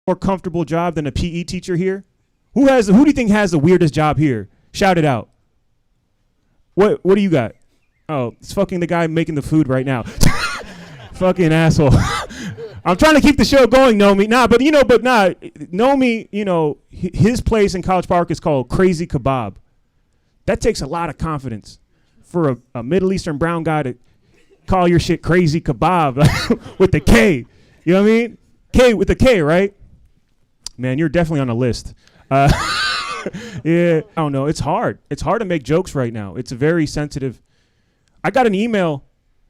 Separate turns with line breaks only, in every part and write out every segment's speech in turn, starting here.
more comfortable job than a PE teacher here? Who do you think has the weirdest job here? Shout it out. What do you got? Oh, it's fucking the guy making the food right now. Fucking asshole. I'm trying to keep the show going, Nomi. Nomi, his place in College Park is called Crazy Kebab. That takes a lot of confidence for a Middle Eastern brown guy to call your shit Crazy Kebab with the K. You know what I mean? K with the K, right? Man, you're definitely on a list. Yeah, I don't know. It's hard. It's hard to make jokes right now. It's a very sensitive. I got an email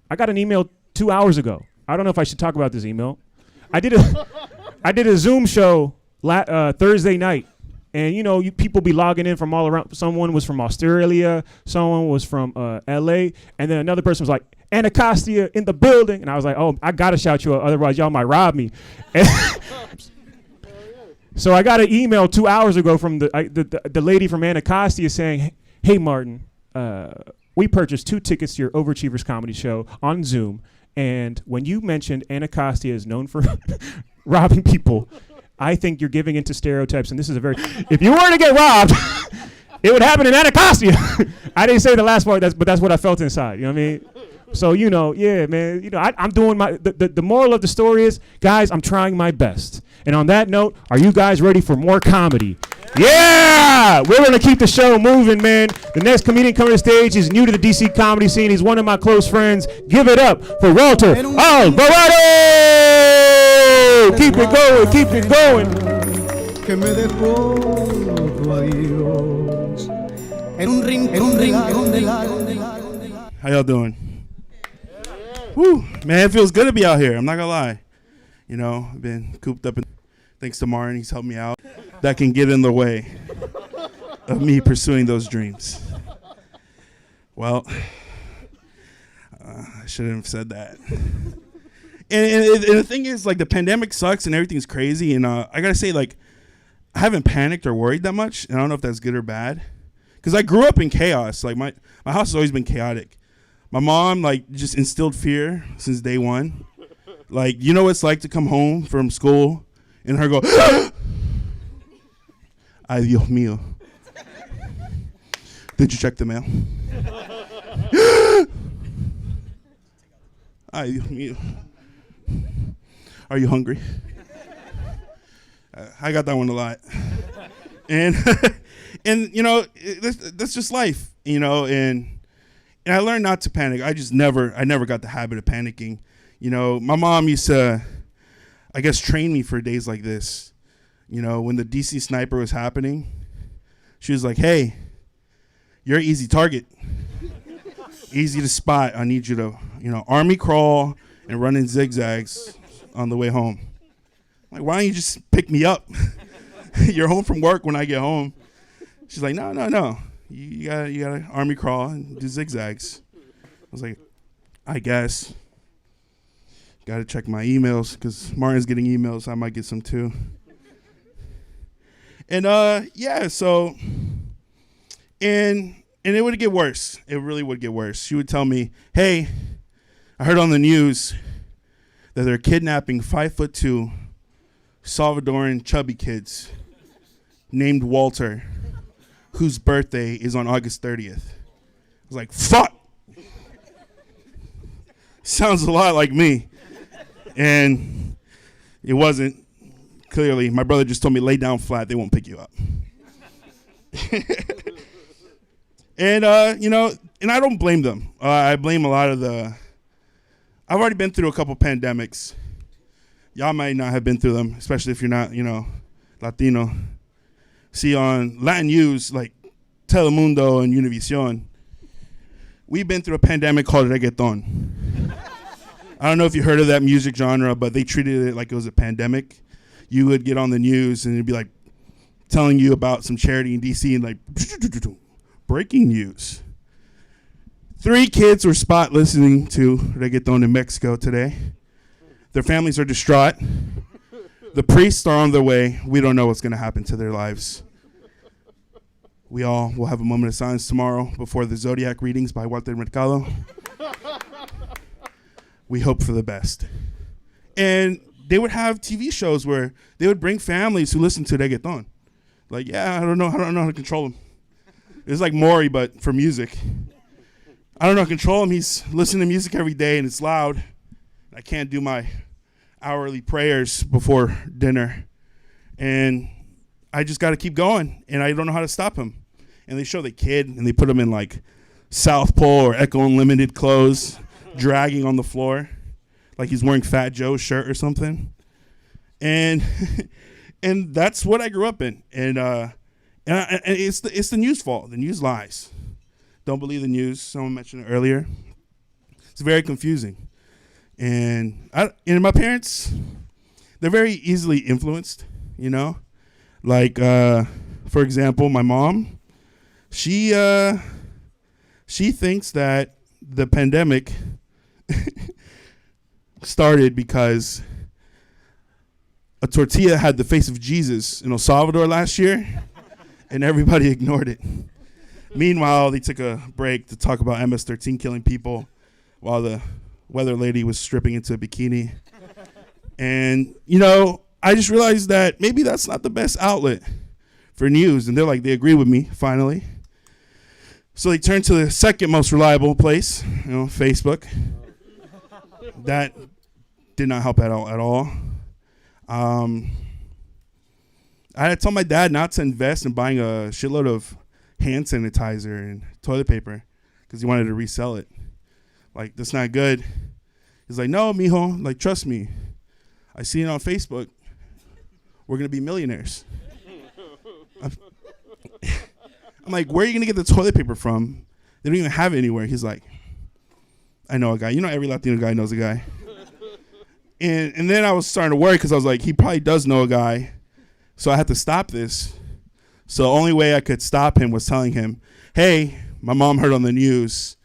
2 hours ago. I don't know if I should talk about this email. I did a Zoom show Thursday night, and people be logging in from all around. Someone was from Australia, someone was from LA, and then another person was like, Anacostia in the building, and I was like, oh, I gotta shout you out, otherwise y'all might rob me. So I got an email 2 hours ago from the lady from Anacostia saying, hey Martin, we purchased 2 tickets to your Overachievers comedy show on Zoom. And when you mentioned Anacostia is known for robbing people, I think you're giving into stereotypes. And this is if you were to get robbed, it would happen in Anacostia. I didn't say the last part, but that's what I felt inside. You know what I mean? So, yeah, man, I'm doing the moral of the story is, guys, I'm trying my best. And on that note, are you guys ready for more comedy? Yeah! We're going to keep the show moving, man. The next comedian coming to stage is new to the DC comedy scene. He's one of my close friends. Give it up for Walter Alvarado! Keep it going, keep it going.
How y'all doing? Whew, man, it feels good to be out here. I'm not gonna lie. I've been cooped up, thanks to Martin, he's helped me out. That can get in the way of me pursuing those dreams. Well, I shouldn't have said that. And the thing is, the pandemic sucks and everything's crazy. And I gotta say, I haven't panicked or worried that much. And I don't know if that's good or bad, because I grew up in chaos. My house has always been chaotic. My mom, just instilled fear since day one. What it's like to come home from school and her go, ay, Dios mío. Did you check the mail? Ay, Dios mío. Are you hungry? I got that one a lot. And, that's just life, and I learned not to panic. I never got the habit of panicking. My mom used to, I guess, train me for days like this. When the DC sniper was happening, she was like, hey, you're an easy target. Easy to spot. I need you to, army crawl and run in zigzags on the way home. I'm like, why don't you just pick me up? You're home from work when I get home. She's like, no. You gotta army crawl and do zigzags. I was like, I guess. Gotta check my emails, because Martin's getting emails. I might get some too. And so, and it would get worse. It really would get worse. She would tell me, hey, I heard on the news that they're kidnapping 5'2" Salvadoran chubby kids named Walter, whose birthday is on August 30th. I was like, fuck! Sounds a lot like me. And it wasn't. Clearly, my brother just told me, lay down flat, they won't pick you up. And, and I don't blame them. I blame a lot of I've already been through a couple pandemics. Y'all might not have been through them, especially if you're not, Latino. See, on Latin news, like Telemundo and Univision, we've been through a pandemic called reggaeton. I don't know if you heard of that music genre, but they treated it like it was a pandemic. You would get on the news and it'd be like telling you about some charity in DC and like, breaking news. 3 kids were spot listening to reggaeton in Mexico today. Their families are distraught. The priests are on their way. We don't know what's going to happen to their lives. We all will have a moment of silence tomorrow before the Zodiac readings by Walter Mercado. We hope for the best. And they would have TV shows where they would bring families who listen to reggaeton. Like, yeah, I don't know how to control him. It's like Maury, but for music. I don't know how to control him. He's listening to music every day, and it's loud. I can't do my hourly prayers before dinner. And I just got to keep going, and I don't know how to stop him. And they show the kid, and they put him in, like, South Pole or Echo Unlimited clothes, dragging on the floor like he's wearing Fat Joe's shirt or something. And and that's what I grew up in. And it's the news fault. The news lies. Don't believe the news. Someone mentioned it earlier. It's very confusing. And my parents, they're very easily influenced, you know? Like, for example, my mom, she thinks that the pandemic started because a tortilla had the face of Jesus in El Salvador last year, and everybody ignored it. Meanwhile, they took a break to talk about MS-13 killing people while the weather lady was stripping into a bikini. And, you know, I just realized that maybe that's not the best outlet for news. And they agree with me, finally. So they turned to the second most reliable place, you know, Facebook. That did not help at all. I had told my dad not to invest in buying a shitload of hand sanitizer and toilet paper because he wanted to resell it. Like, that's not good. He's like, no, mijo, like, trust me. I see it on Facebook. We're going to be millionaires. I'm like, where are you going to get the toilet paper from? They don't even have it anywhere. He's like, I know a guy. You know, every Latino guy knows a guy. And then I was starting to worry because I was like, he probably does know a guy. So I had to stop this. So the only way I could stop him was telling him, hey, my mom heard on the news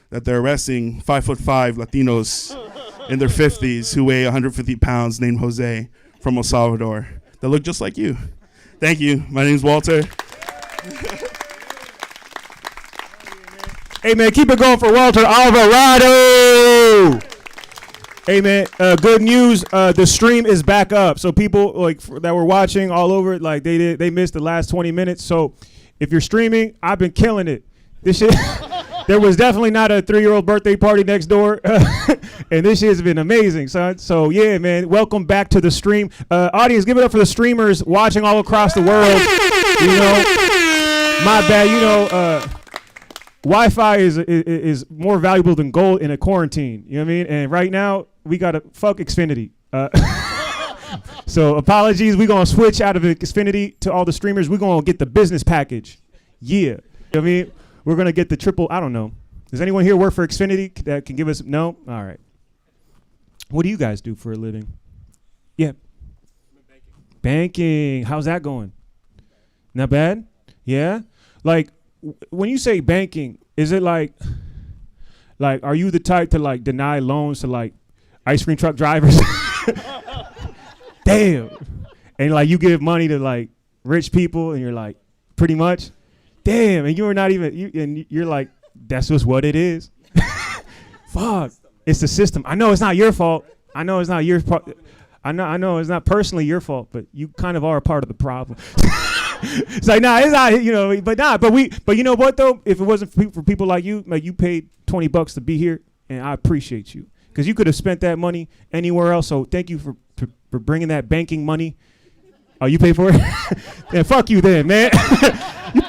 that they're arresting 5'5" Latinos in their 50s who weigh 150 pounds named Jose from El Salvador that look just like you. Thank you. My name's Walter.
Hey, man, keep it going for Walter Alvarado. Hey, man, good news. The stream is back up. So people that were watching all over, like they missed the last 20 minutes. So if you're streaming, I've been killing it. This shit, there was definitely not a 3-year-old birthday party next door. And this shit has been amazing, son. So yeah, man, welcome back to the stream. Audience, give it up for the streamers watching all across the world. You know, my bad, you know, Wi-Fi is more valuable than gold in a quarantine. You know what I mean? And right now, we got to fuck Xfinity. So apologies. We're going to switch out of Xfinity to all the streamers. We're going to get the business package. Yeah. You know what I mean? We're going to get the triple. I don't know. Does anyone here work for Xfinity that can give us? No? All right. What do you guys do for a living? Yeah. Banking. How's that going? Not bad? Yeah? Like, when you say banking, is it like, are you the type to like deny loans to like ice cream truck drivers? Damn. And like you give money to like rich people and you're like, pretty much, damn. And you're not even, you're like, that's just what it is. Fuck. It's the system. I know it's not your fault. I know it's not your fault. I know it's not personally your fault, but you kind of are a part of the problem. It's like, nah, it's not, you know, but you know what though? If it wasn't for people like you paid $20 to be here, and I appreciate you because you could have spent that money anywhere else. So thank you for bringing that banking money. Oh, you pay for it? Then fuck you then, man.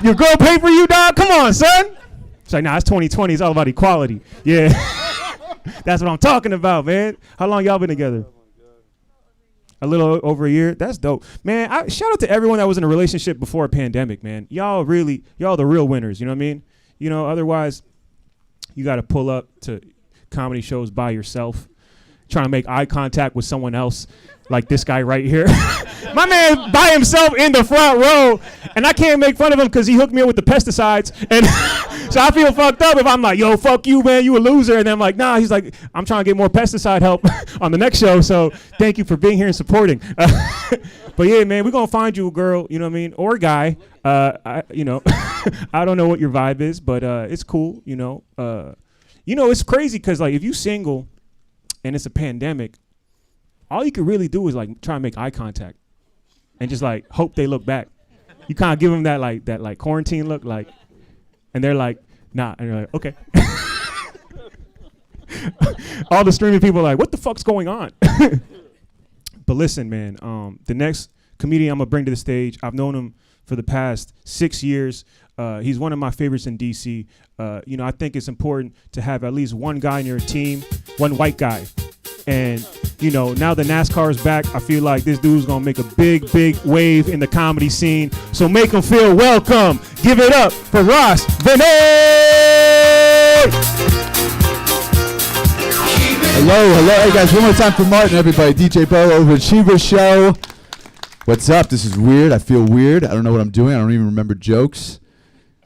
Your girl pay for you, dog? Come on, son. It's like, nah, it's 2020. It's all about equality. Yeah. That's what I'm talking about, man. How long y'all been together? A little over a year. That's dope, man. Shout out to everyone that was in a relationship before a pandemic, man. Y'all the real winners. You know what I mean? You know, otherwise, you got to pull up to comedy shows by yourself, trying to make eye contact with someone else, like this guy right here. My man by himself in the front row, and I can't make fun of him because he hooked me up with the pesticides, and so I feel fucked up if I'm like, yo, fuck you, man, you a loser, and then I'm like, nah, he's like, I'm trying to get more pesticide help on the next show, so thank you for being here and supporting. But yeah, man, we're gonna find you a girl, you know what I mean, or a guy. I don't know what your vibe is, but it's cool, you know. It's crazy because like if you single and it's a pandemic, all you could really do is like try and make eye contact and just like hope they look back. You kind of give them that like quarantine look, like, and they're like, nah, and you're like, okay. All the streaming people are like, what the fuck's going on? But listen, man, the next comedian I'm gonna bring to the stage, I've known him for the past 6 years. He's one of my favorites in DC. I think it's important to have at least one guy in your team, one white guy. And, now the NASCAR is back, I feel like this dude's gonna make a big, big wave in the comedy scene. So make him feel welcome. Give it up for Ross Vinay!
Hello. Hey, guys, one more time for Martin, everybody. DJ Bo over at Cheever Show. What's up? This is weird. I feel weird. I don't know what I'm doing. I don't even remember jokes.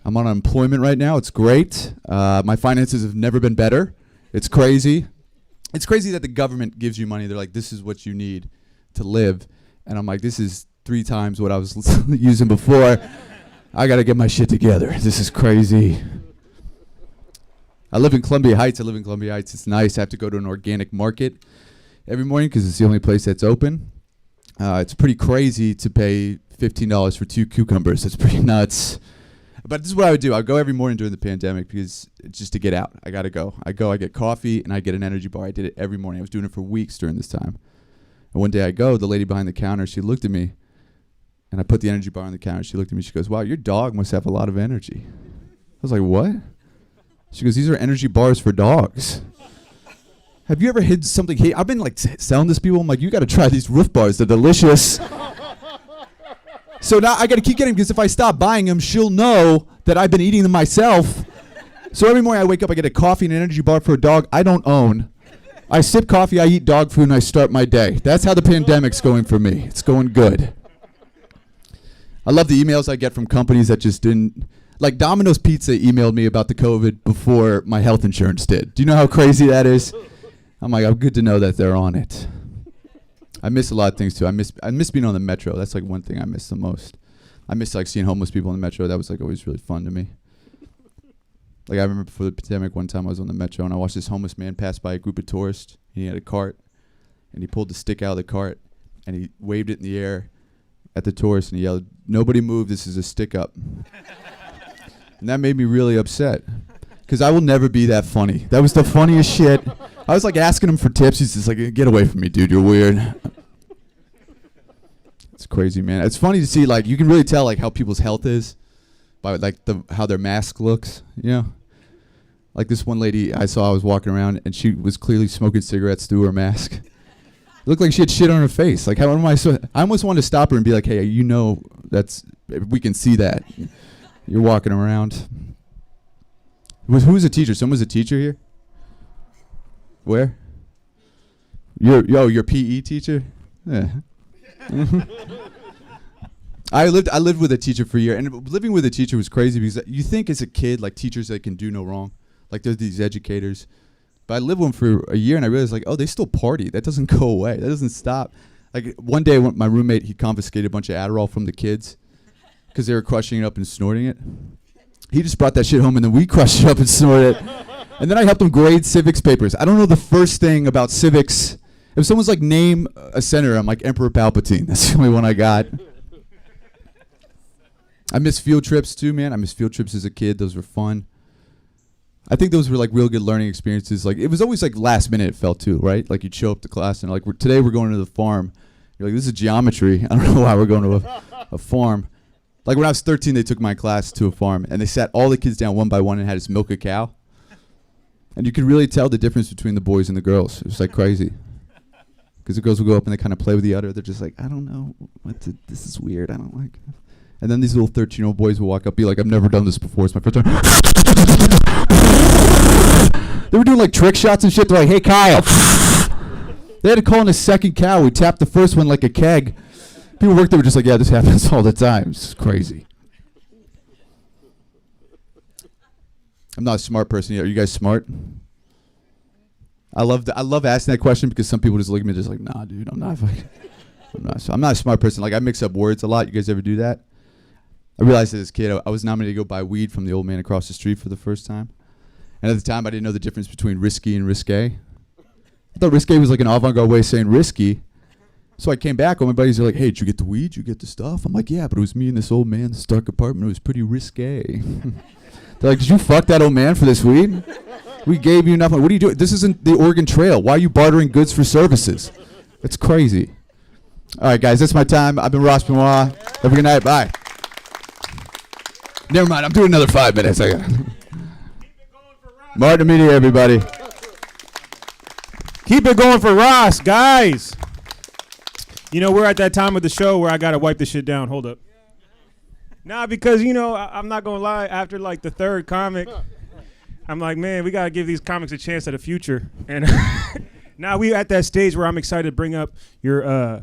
I'm on unemployment right now. It's great. My finances have never been better. It's crazy. It's crazy that the government gives you money. They're like, this is what you need to live. And I'm like, this is 3 times what I was using before. I got to get my shit together. This is crazy. I live in Columbia Heights. It's nice. I have to go to an organic market every morning because it's the only place that's open. It's pretty crazy to pay $15 for 2 cucumbers. It's pretty nuts. But this is what I would do. I would go every morning during the pandemic because it's just to get out. I got to go. I get coffee, and I get an energy bar. I did it every morning. I was doing it for weeks during this time. And one day I go, the lady behind the counter, she looked at me, and I put the energy bar on the counter. She looked at me. She goes, wow, your dog must have a lot of energy. I was like, what? She goes, these are energy bars for dogs. Have you ever hid something? Hey, I've been like selling this to people. I'm like, you got to try these roof bars. They're delicious. So now I got to keep getting them because if I stop buying them, she'll know that I've been eating them myself. So every morning I wake up, I get a coffee and an energy bar for a dog I don't own. I sip coffee, I eat dog food, and I start my day. That's how the pandemic's going for me. It's going good. I love the emails I get from companies that just didn't. Like Domino's Pizza emailed me about the COVID before my health insurance did. Do you know how crazy that is? I'm like, I'm good to know that they're on it. I miss a lot of things too. I miss being on the metro. That's like one thing I miss the most. I miss like seeing homeless people on the metro. That was like always really fun to me. Like I remember before the pandemic, one time I was on the metro and I watched this homeless man pass by a group of tourists. He had a cart, and he pulled the stick out of the cart, and he waved it in the air at the tourists, and he yelled, "Nobody move! This is a stick up." And that made me really upset, because I will never be that funny. That was the funniest shit. I was like asking him for tips. He's just like, get away from me, dude. You're weird. It's crazy, man. It's funny to see, like, you can really tell, like, how people's health is by, like, how their mask looks, you know? Like this one lady I saw, I was walking around, and she was clearly smoking cigarettes through her mask. It looked like she had shit on her face. Like, how am I almost wanted to stop her and be like, hey, we can see that. You're walking around. Who's a teacher? Someone's a teacher here? Where? Your PE teacher? Yeah. I lived with a teacher for a year, and living with a teacher was crazy because you think as a kid, like, teachers, they can do no wrong. Like, there's these educators. But I lived with them for a year, and I realized, like, oh, they still party. That doesn't go away. That doesn't stop. Like, one day, my roommate, he confiscated a bunch of Adderall from the kids because they were crushing it up and snorting it. He just brought that shit home, and then we crushed it up and snorted it. And then I helped him grade civics papers. I don't know the first thing about civics. If someone's like, name a senator, I'm like, Emperor Palpatine. That's the only one I got. I miss field trips too, man. I miss field trips as a kid. Those were fun. I think those were like real good learning experiences. Like, it was always like last minute, it felt too, right? Like, you'd show up to class and like, today we're going to the farm. You're like, this is geometry. I don't know why we're going to a farm. Like, when I was 13, they took my class to a farm, and they sat all the kids down one by one and had us milk a cow. And you could really tell the difference between the boys and the girls. It was like crazy. Because the girls would go up and they kind of play with the udder. They're just like, I don't know. This is weird. I don't like it. And then these little 13-year-old boys would walk up, be like, I've never done this before. It's my first time. They were doing like trick shots and shit. They're like, hey, Kyle. They had to call in a second cow. We tapped the first one like a keg. People worked there were just like, yeah, this happens all the time. It's crazy. I'm not a smart person yet. Are you guys smart? I love asking that question because some people just look at me just like, nah, dude, I'm not a smart person. Like, I mix up words a lot. You guys ever do that? I realized as a kid, I was nominated to go buy weed from the old man across the street for the first time. And at the time, I didn't know the difference between risky and risque. I thought risque was like an avant-garde way of saying risky. So I came back, all my buddies are like, hey, did you get the weed? Did you get the stuff? I'm like, yeah, but it was me and this old man in this dark apartment. It was pretty risque. They're like, did you fuck that old man for this weed? We gave you nothing. What are you doing? This isn't the Oregon Trail. Why are you bartering goods for services? It's crazy. All right, guys, that's my time. I've been Ross Benoit. Have a good night. Bye. Never mind. I'm doing another 5 minutes. Martin Media, everybody.
Keep it going for Ross, guys. You know, we're at that time of the show where I got to wipe this shit down. Hold up. Nah, because, you know, I'm not going to lie. After, like, the third comic, I'm like, man, we got to give these comics a chance at a future. And now we at that stage where I'm excited to bring up your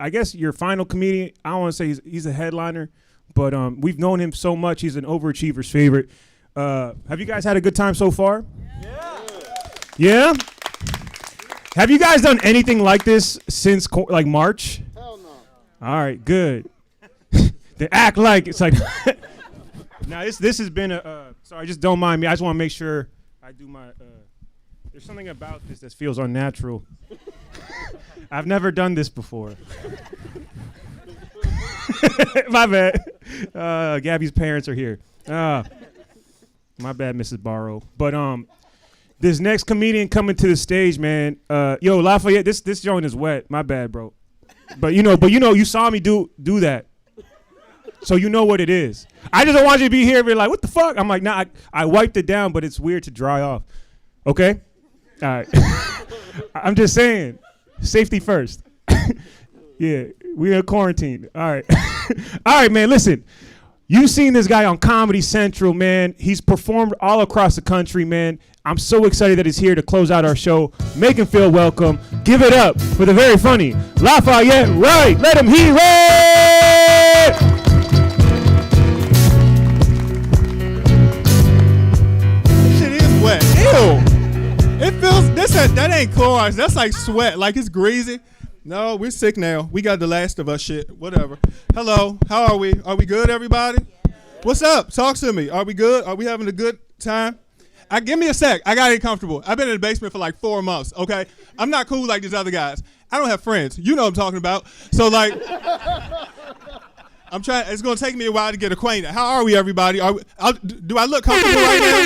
I guess, your final comedian. I don't want to say he's a headliner, but we've known him so much. He's an overachiever's favorite. Have you guys had a good time so far? Yeah? Have you guys done anything like this since like March?
Hell no.
All right, good. They act like it's like. Now this has been a. Sorry, just don't mind me. I just want to make sure I do my. There's something about this that feels unnatural. I've never done this before. My bad. Gabby's parents are here. My bad, Mrs. Barrow. But this next comedian coming to the stage, man. Yo, Lafayette, this joint is wet. My bad, bro. But you saw me do that. So you know what it is. I just don't want you to be here and be like, what the fuck? I'm like, nah, I wiped it down, but it's weird to dry off. Okay? All right. I'm just saying, safety first. Yeah, we're in quarantine. All right. All right, man, listen. You've seen this guy on Comedy Central, man. He's performed all across the country, man. I'm so excited that he's here to close out our show. Make him feel welcome. Give it up for the very funny Lafayette Wright. Let him hear it!
Shit is wet. Ew. It feels, that ain't Clorox. That's like sweat. Like it's greasy. No, we're sick now. We got the Last of Us shit. Whatever. Hello. How are we? Are we good, everybody? Yeah. What's up? Talk to me. Are we good? Are we having a good time? Give me a sec. I got to get comfortable. I've been in the basement for like 4 months, okay? I'm not cool like these other guys. I don't have friends. You know what I'm talking about. So, like, it's going to take me a while to get acquainted. How are we, everybody? Do I look comfortable right now?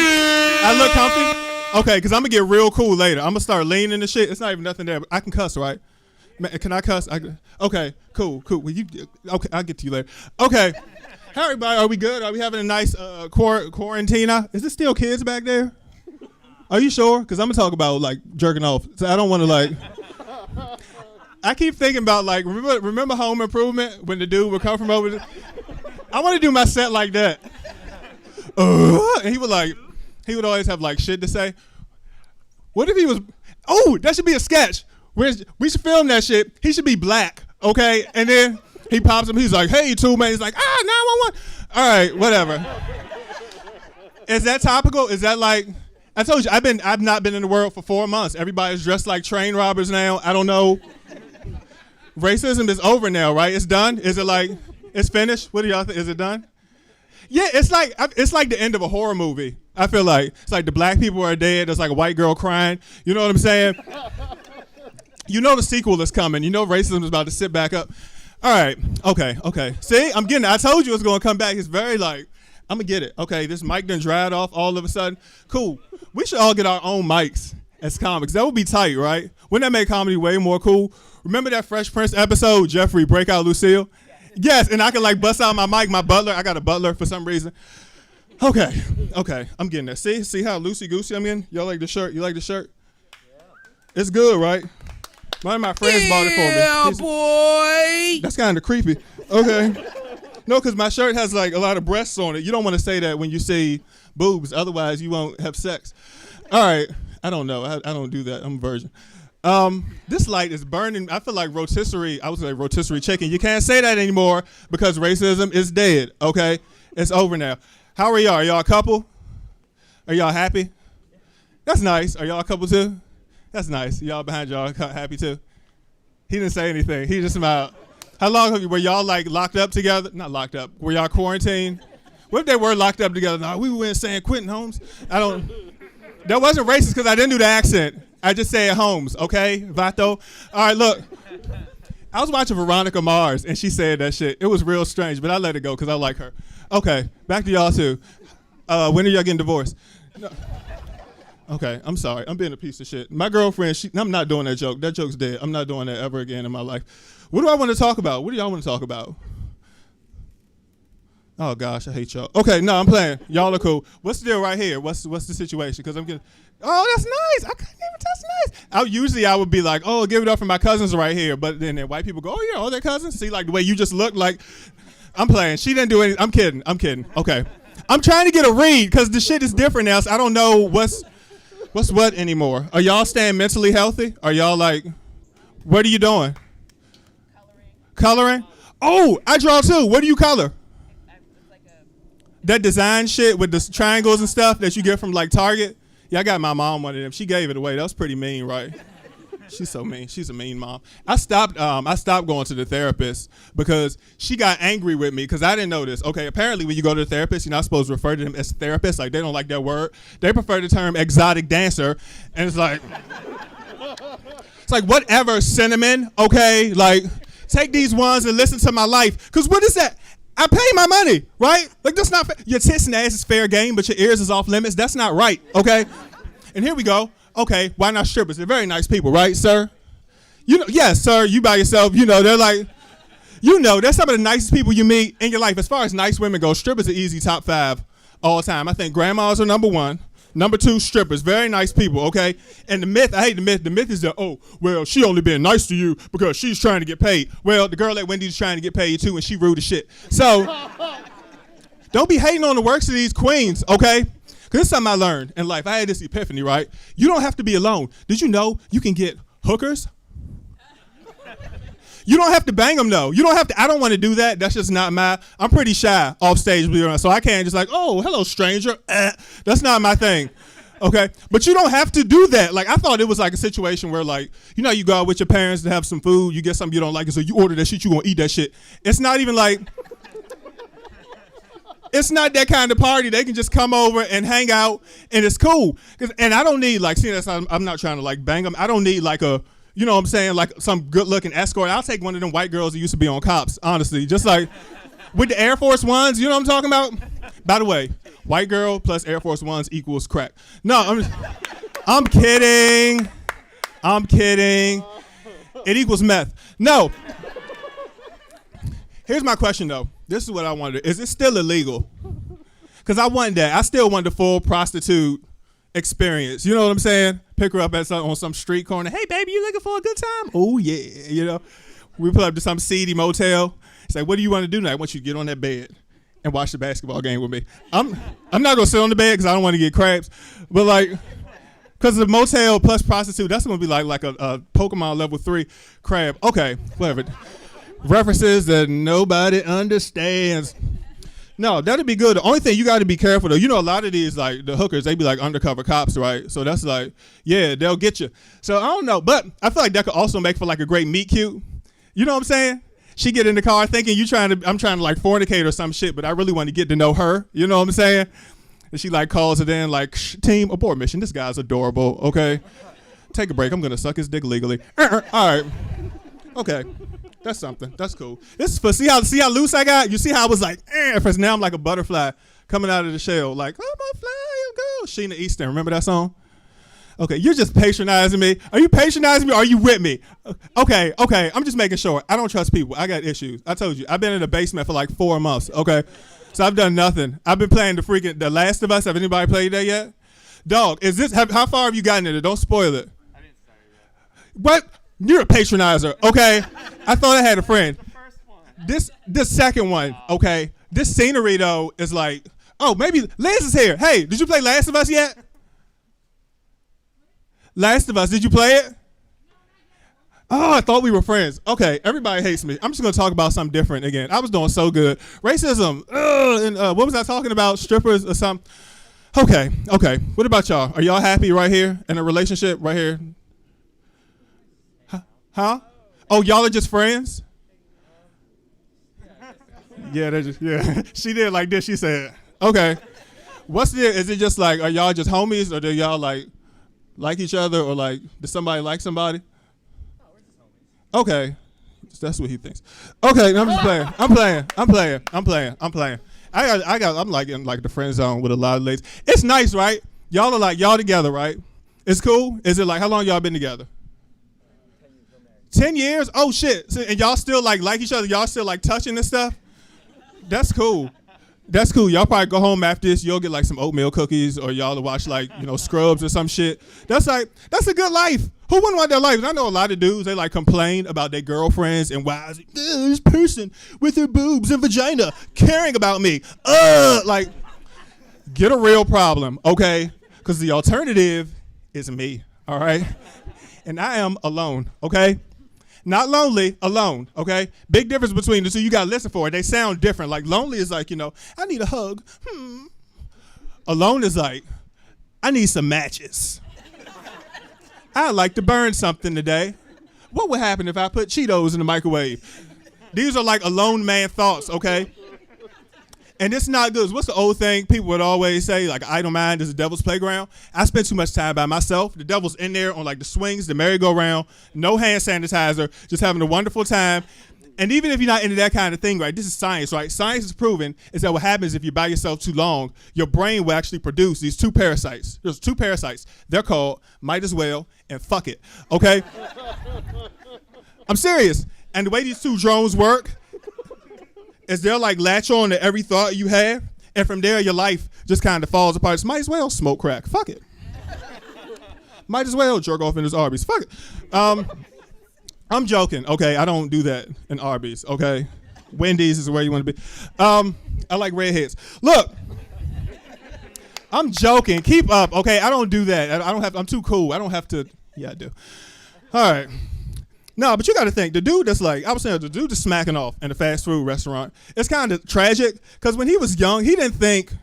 I look comfy? Okay, because I'm going to get real cool later. I'm going to start leaning and shit. It's not even nothing there. I can cuss, right? Can I cuss? Okay, cool. Well, okay, I'll get to you later. Okay. Hey, everybody, are we good? Are we having a nice quarantine? Is there still kids back there? Are you sure? Because I'm going to talk about, like, jerking off. So I don't want to, like... I keep thinking about, like, remember Home Improvement when the dude would come from over there? I want to do my set like that. And he would always have, like, shit to say. What if he was... Oh, that should be a sketch. We should film that shit. He should be black, okay? And then he pops up. He's like, hey, two man. He's like, 911. All right, whatever. Is that topical? Is that like, I told you, I've not been in the world for 4 months. Everybody's dressed like train robbers now. I don't know. Racism is over now, right? It's done? Is it like, it's finished? What do y'all think? Is it done? Yeah, it's like the end of a horror movie. I feel like it's like the black people are dead. There's like a white girl crying. You know what I'm saying? You know the sequel is coming. You know racism is about to sit back up. All right. Okay. See, I'm getting it. I told you it's going to come back. It's very like, I'm going to get it. Okay, this mic done dried off all of a sudden. Cool. We should all get our own mics as comics. That would be tight, right? Wouldn't that make comedy way more cool? Remember that Fresh Prince episode, Jeffrey break out Lucille? Yes, and I can like bust out my mic, my butler. I got a butler for some reason. Okay. I'm getting that. See how loosey-goosey I'm in? Y'all like the shirt? You like the shirt? Yeah. It's good, right? One of my friends bought it for me.
Yeah, boy.
That's kind of creepy. Okay. No, because my shirt has like a lot of breasts on it. You don't want to say that when you see boobs. Otherwise, you won't have sex. All right. I don't know. I don't do that. I'm a virgin. This light is burning. I feel like rotisserie. I was like rotisserie chicken. You can't say that anymore because racism is dead. Okay. It's over now. How are y'all? Are y'all a couple? Are y'all happy? That's nice. Are y'all a couple too? That's nice. Y'all behind y'all happy too? He didn't say anything. He just smiled. How long were y'all like locked up together? Not locked up. Were y'all quarantined? What if they were locked up together? No, we were in San Quentin, Holmes. That wasn't racist because I didn't do the accent. I just say Holmes, okay, Vato? All right, look. I was watching Veronica Mars, and she said that shit. It was real strange, but I let it go because I like her. Okay, back to y'all, too. When are y'all getting divorced? No. Okay, I'm sorry. I'm being a piece of shit. My girlfriend, I'm not doing that joke. That joke's dead. I'm not doing that ever again in my life. What do I want to talk about? What do y'all want to talk about? Oh, gosh, I hate y'all. Okay, no, I'm playing. Y'all are cool. What's the deal right here? What's the situation? Because I'm getting, oh, that's nice. I couldn't even, that's nice. Usually I would be like, oh, give it up for my cousins right here. But then white people go, oh, yeah, all their cousins. See, like the way you just look like, I'm playing. She didn't do anything. I'm kidding. Okay. I'm trying to get a read because the shit is different now, so I don't know what's what anymore. Are y'all staying mentally healthy? Are y'all like, what are you doing? Coloring? Oh, I draw too. What do you color? That design shit with the triangles and stuff that you get from like Target. Yeah, I got my mom one of them. She gave it away. That was pretty mean, right? She's so mean. She's a mean mom. I stopped going to the therapist because she got angry with me because I didn't know this. Okay, apparently when you go to the therapist, you're not supposed to refer to them as therapist. Like, they don't like that word. They prefer the term exotic dancer. And it's like whatever, cinnamon, okay? Like, take these ones and listen to my life. Because what is that? I pay my money, right? Like, that's not fair. Your tits and ass is fair game, but your ears is off limits. That's not right, okay? And here we go. Okay, why not strippers? They're very nice people, right, sir? You know, yes, sir, you by yourself, you know, they're like, you know, they're some of the nicest people you meet in your life. As far as nice women go, strippers are easy top 5 all time. I think grandmas are number 1. Number 2, strippers, very nice people, okay? And the myth, I hate the myth is that, oh, well, she only being nice to you because she's trying to get paid. Well, the girl at Wendy's trying to get paid too, and she rude as shit. So, don't be hating on the works of these queens, okay? Because this is something I learned in life. I had this epiphany, right? You don't have to be alone. Did you know you can get hookers? You don't have to bang them, though. You don't have to. I don't want to do that. That's just not I'm pretty shy off stage, so I can't just like, oh, hello, stranger. That's not my thing, okay? But you don't have to do that. Like, I thought it was like a situation where, like, you know, you go out with your parents to have some food, you get something you don't like, and so you order that shit, you gonna eat that shit. It's not even like, it's not that kind of party. They can just come over and hang out, and it's cool. And I don't need, like, see, I'm not trying to, like, bang them. I don't need, like, a, you know what I'm saying, like some good-looking escort. I'll take one of them white girls that used to be on Cops, honestly. Just like with the Air Force Ones, you know what I'm talking about? By the way, white girl plus Air Force Ones equals crack. No, I'm kidding. I'm kidding. It equals meth. No. Here's my question, though. This is what I wonder. Is it still illegal? Because I want that. I still want the full prostitute experience. You know what I'm saying? Pick her up on some street corner. Hey, baby, you looking for a good time? Oh, yeah. You know, we pull up to some seedy motel. It's like, what do you want to do tonight? I want you to get on that bed and watch the basketball game with me. I'm not going to sit on the bed because I don't want to get crabs. But, like, because the motel plus prostitute, that's going to be like a Pokemon level 3 crab. Okay, whatever. References that nobody understands. No, that'd be good. The only thing you got to be careful, though, you know, a lot of these, like, the hookers, they be like undercover cops, right? So that's like, yeah, they'll get you. So I don't know, but I feel like that could also make for like a great meet cute. You know what I'm saying? She get in the car thinking I'm trying to like fornicate or some shit, but I really want to get to know her. You know what I'm saying? And she like calls it in like, team, abort mission. This guy's adorable, okay? Take a break. I'm going to suck his dick legally. All right. Okay. That's something. That's cool. This is for see how loose I got? You see how I was like, first now I'm like a butterfly coming out of the shell. Like, I'm a fly, go. Sheena Easton. Remember that song? Okay, you're just patronizing me. Are you patronizing me or are you with me? Okay. I'm just making sure. I don't trust people. I got issues. I told you. I've been in the basement for like 4 months, okay? So I've done nothing. I've been playing The Last of Us. Have anybody played that yet? Dog, how far have you gotten in it? Don't spoil it.
I didn't start it yet.
What? You're a patronizer, okay? I thought I had a friend.
The first one.
This second one, okay? This scenery, though, is like, oh, maybe Liz is here. Hey, did you play Last of Us yet? Last of Us, did you play it? Oh, I thought we were friends. Okay, everybody hates me. I'm just going to talk about something different again. I was doing so good. Racism, and what was I talking about? Strippers or something? Okay. What about y'all? Are y'all happy right here in a relationship right here? Huh? Oh, y'all are just friends? Yeah, they're just, yeah. She did like this. She said, okay. Is it just like, are y'all just homies or do y'all like like each other, or like did somebody like somebody? Okay, that's what he thinks. Okay, I'm just playing. I'm playing. I'm like in like the friend zone with a lot of ladies. It's nice, right? Y'all are like y'all together, right? It's cool. Is it like how long y'all been together? 10 years? Oh shit! So, and y'all still like each other? Y'all still like touching and stuff? That's cool. That's cool. Y'all probably go home after this. You'll get like some oatmeal cookies, or y'all to watch like Scrubs or some shit. That's a good life. Who wouldn't want that life? And I know a lot of dudes. They like complain about their girlfriends and why this person with her boobs and vagina caring about me. Like get a real problem, okay? Because the alternative is me. All right, and I am alone. Okay. Not lonely, alone, okay? Big difference between the two. You got to listen for it. They sound different. Like lonely is like, I need a hug. Alone is like, I need some matches. I'd like to burn something today. What would happen if I put Cheetos in the microwave? These are like alone man thoughts, okay? And it's not good. What's the old thing people would always say? Like, idle mind is the devil's playground. I spend too much time by myself. The devil's in there on like the swings, the merry-go-round, no hand sanitizer, just having a wonderful time. And even if you're not into that kind of thing, right, this is science, right? Science is proven is that what happens if you're by yourself too long, your brain will actually produce these two parasites. There's two parasites. They're called might as well and fuck it, okay? I'm serious. And the way these two drones work, is they'll like latch on to every thought you have, and from there your life just kind of falls apart. It's might as well smoke crack. Fuck it. Might as well jerk off in his Arby's. Fuck it. I'm joking. Okay, I don't do that in Arby's. Okay, Wendy's is where you want to be. I like redheads. Look, I'm joking. Keep up. Okay, I don't do that. I don't have. I'm too cool. I don't have to. Yeah, I do. All right. No, but you got to think, the dude that's like, I was saying, the dude that's smacking off in a fast food restaurant, it's kind of tragic, because when he was young, he didn't think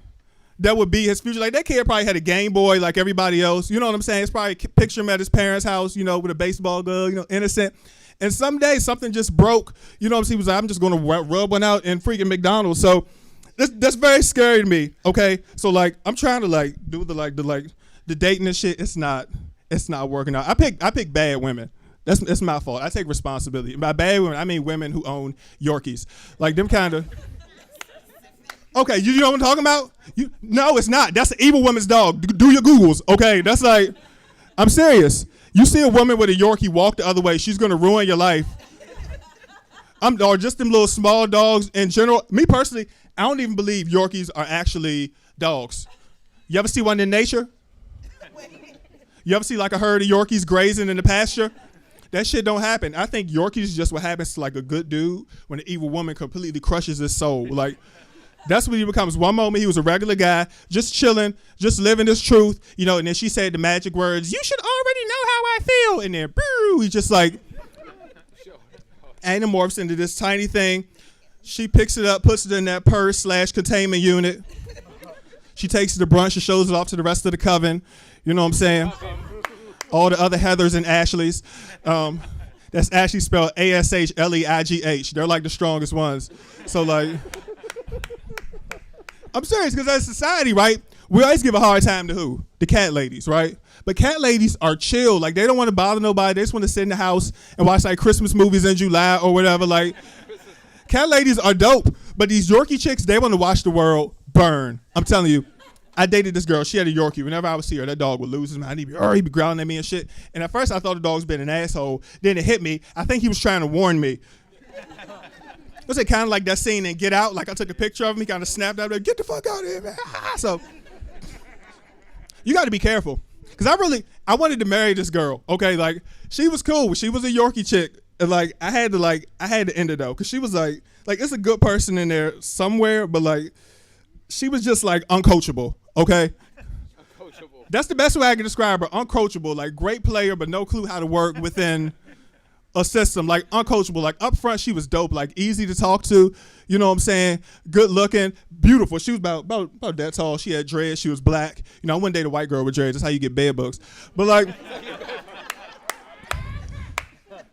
that would be his future. Like, that kid probably had a Game Boy like everybody else. You know what I'm saying? It's probably picture him at his parents' house, with a baseball glove, innocent. And someday something just broke. You know what I'm saying? He was like, I'm just going to rub one out in freaking McDonald's. So that's very scary to me, okay? So, like, I'm trying to, like, do the dating and shit. It's not working out. I pick bad women. That's my fault. I take responsibility. By bad women, I mean women who own Yorkies. Like them kind of. Okay, you know what I'm talking about? No, it's not. That's an evil woman's dog. Do your Googles, okay? That's like, I'm serious. You see a woman with a Yorkie walk the other way, she's going to ruin your life. Or just them little small dogs in general. Me personally, I don't even believe Yorkies are actually dogs. You ever see one in nature? You ever see like a herd of Yorkies grazing in the pasture? That shit don't happen. I think Yorkies is just what happens to like a good dude when an evil woman completely crushes his soul. Like, that's when he becomes. One moment he was a regular guy, just chilling, just living his truth, and then she said the magic words, "You should already know how I feel." And then, boo, he just like anamorphs into this tiny thing. She picks it up, puts it in that purse/containment unit. She takes it to brunch and shows it off to the rest of the coven. You know what I'm saying? All the other Heathers and Ashleys. That's Ashley spelled ASHLEIGH. They're like the strongest ones. So like, I'm serious, because as a society, right, we always give a hard time to who? The cat ladies, right? But cat ladies are chill. Like, they don't want to bother nobody. They just want to sit in the house and watch like Christmas movies in July or whatever. Like, cat ladies are dope. But these Yorkie chicks, they want to watch the world burn. I'm telling you. I dated this girl. She had a Yorkie. Whenever I would see her, that dog would lose his mind. He'd be growling at me and shit. And at first, I thought the dog's been an asshole. Then it hit me. I think he was trying to warn me. Was it kind of like that scene in Get Out? Like, I took a picture of him. He kind of snapped out, like, get the fuck out of here, man. So, you got to be careful. Because I wanted to marry this girl. Okay, like, she was cool. She was a Yorkie chick. And, like, I had to end it, though. Because she was like, it's a good person in there somewhere. But, like, she was just, like, uncoachable. Okay? Uncoachable. That's the best way I can describe her. Uncoachable. Like, great player, but no clue how to work within a system. Like, uncoachable. Like, up front, she was dope. Like, easy to talk to. You know what I'm saying? Good looking. Beautiful. She was about that tall. She had dreads. She was black. I wouldn't date a white girl with dreads. That's how you get bed bugs. But, like,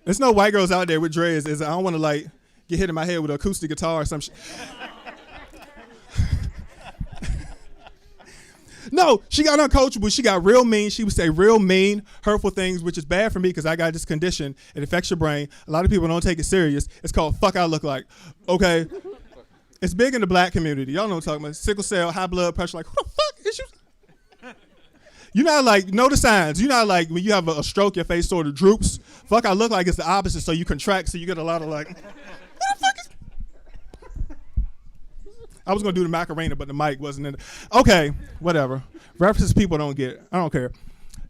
there's no white girls out there with dreads. I don't want to, like, get hit in my head with an acoustic guitar or some shit. No, she got uncoachable. She got real mean. She would say real mean, hurtful things, which is bad for me because I got this condition. It affects your brain. A lot of people don't take it serious. It's called fuck I look like. Okay? It's big in the black community. Y'all know what I'm talking about. Sickle cell, high blood pressure. Like, who the fuck is you? You're not like, know the signs. You're not like when you have a stroke, your face sort of droops. Fuck I look like it's the opposite, so you contract, so you get a lot of like, who the fuck is? I was gonna do the Macarena, but the mic wasn't in it. Okay, whatever. References people don't get. I don't care.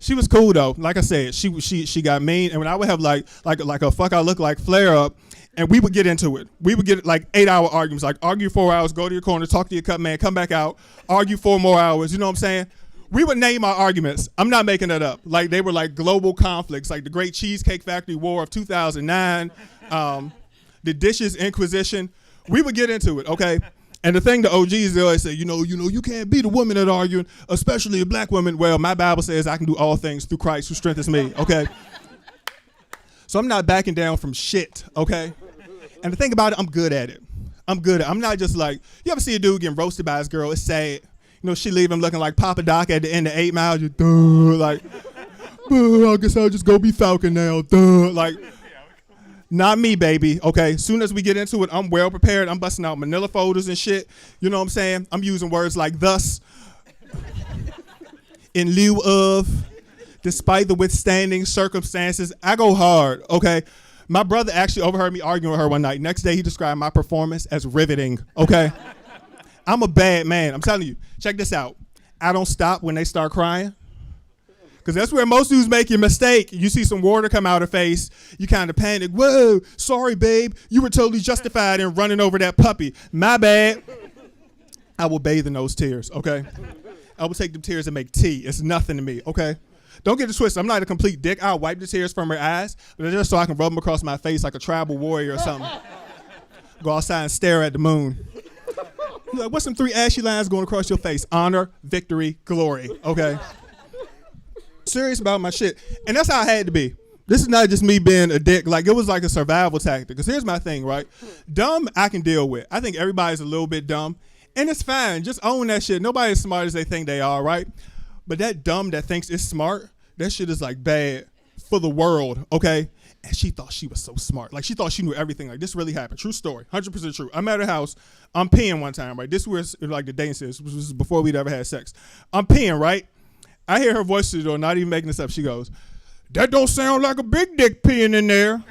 She was cool though. Like I said, she got mean, and when I would have like a fuck I look like flare up, and we would get into it. We would get like 8-hour arguments, like argue 4 hours, go to your corner, talk to your cut man, come back out, argue 4 more hours. You know what I'm saying? We would name our arguments. I'm not making that up. Like they were like global conflicts, like the Great Cheesecake Factory War of 2009, the Dishes Inquisition. We would get into it, okay? And the thing the OGs, they always say, you know, you can't beat a woman at arguing, especially a black woman. Well, my Bible says I can do all things through Christ who strengthens me, okay? So I'm not backing down from shit, okay? And the thing about it, I'm good at it. I'm not just like, you ever see a dude getting roasted by his girl? It's sad. You know, she leave him looking like Papa Doc at the end of 8 Mile. Just, like, I guess I'll just go be Falcon now. Like, not me, baby. Okay, soon as we get into it, I'm well prepared. I'm busting out manila folders and shit. You know what I'm saying? I'm using words like thus, in lieu of, despite the withstanding circumstances. I go hard, okay? My brother actually overheard me arguing with her one night. Next day, he described my performance as riveting, okay? I'm a bad man. I'm telling you. Check this out. I don't stop when they start crying. Because that's where most dudes make your mistake. You see some water come out her face, you kind of panic. Whoa, sorry, babe. You were totally justified in running over that puppy. My bad. I will bathe in those tears, okay? I will take them tears and make tea. It's nothing to me, okay? Don't get it twisted. I'm not a complete dick. I'll wipe the tears from her eyes, but just so I can rub them across my face like a tribal warrior or something. Go outside and stare at the moon. You're like, what's some 3 ashy lines going across your face? Honor, victory, glory, okay? Serious about my shit. And that's how I had to be. This is not just me being a dick. Like, it was like a survival tactic. Because here's my thing, right? Dumb, I can deal with. I think everybody's a little bit dumb. And it's fine. Just own that shit. Nobody's as smart as they think they are, right? But that dumb that thinks it's smart, that shit is like bad for the world, okay? And she thought she was so smart. Like, she thought she knew everything. Like, this really happened. True story. 100% true. I'm at her house. I'm peeing one time, right? This was like the dating says. This was before we'd ever had sex. I'm peeing, right? I hear her voice through the door, not even making this up. She goes, that don't sound like a big dick peeing in there.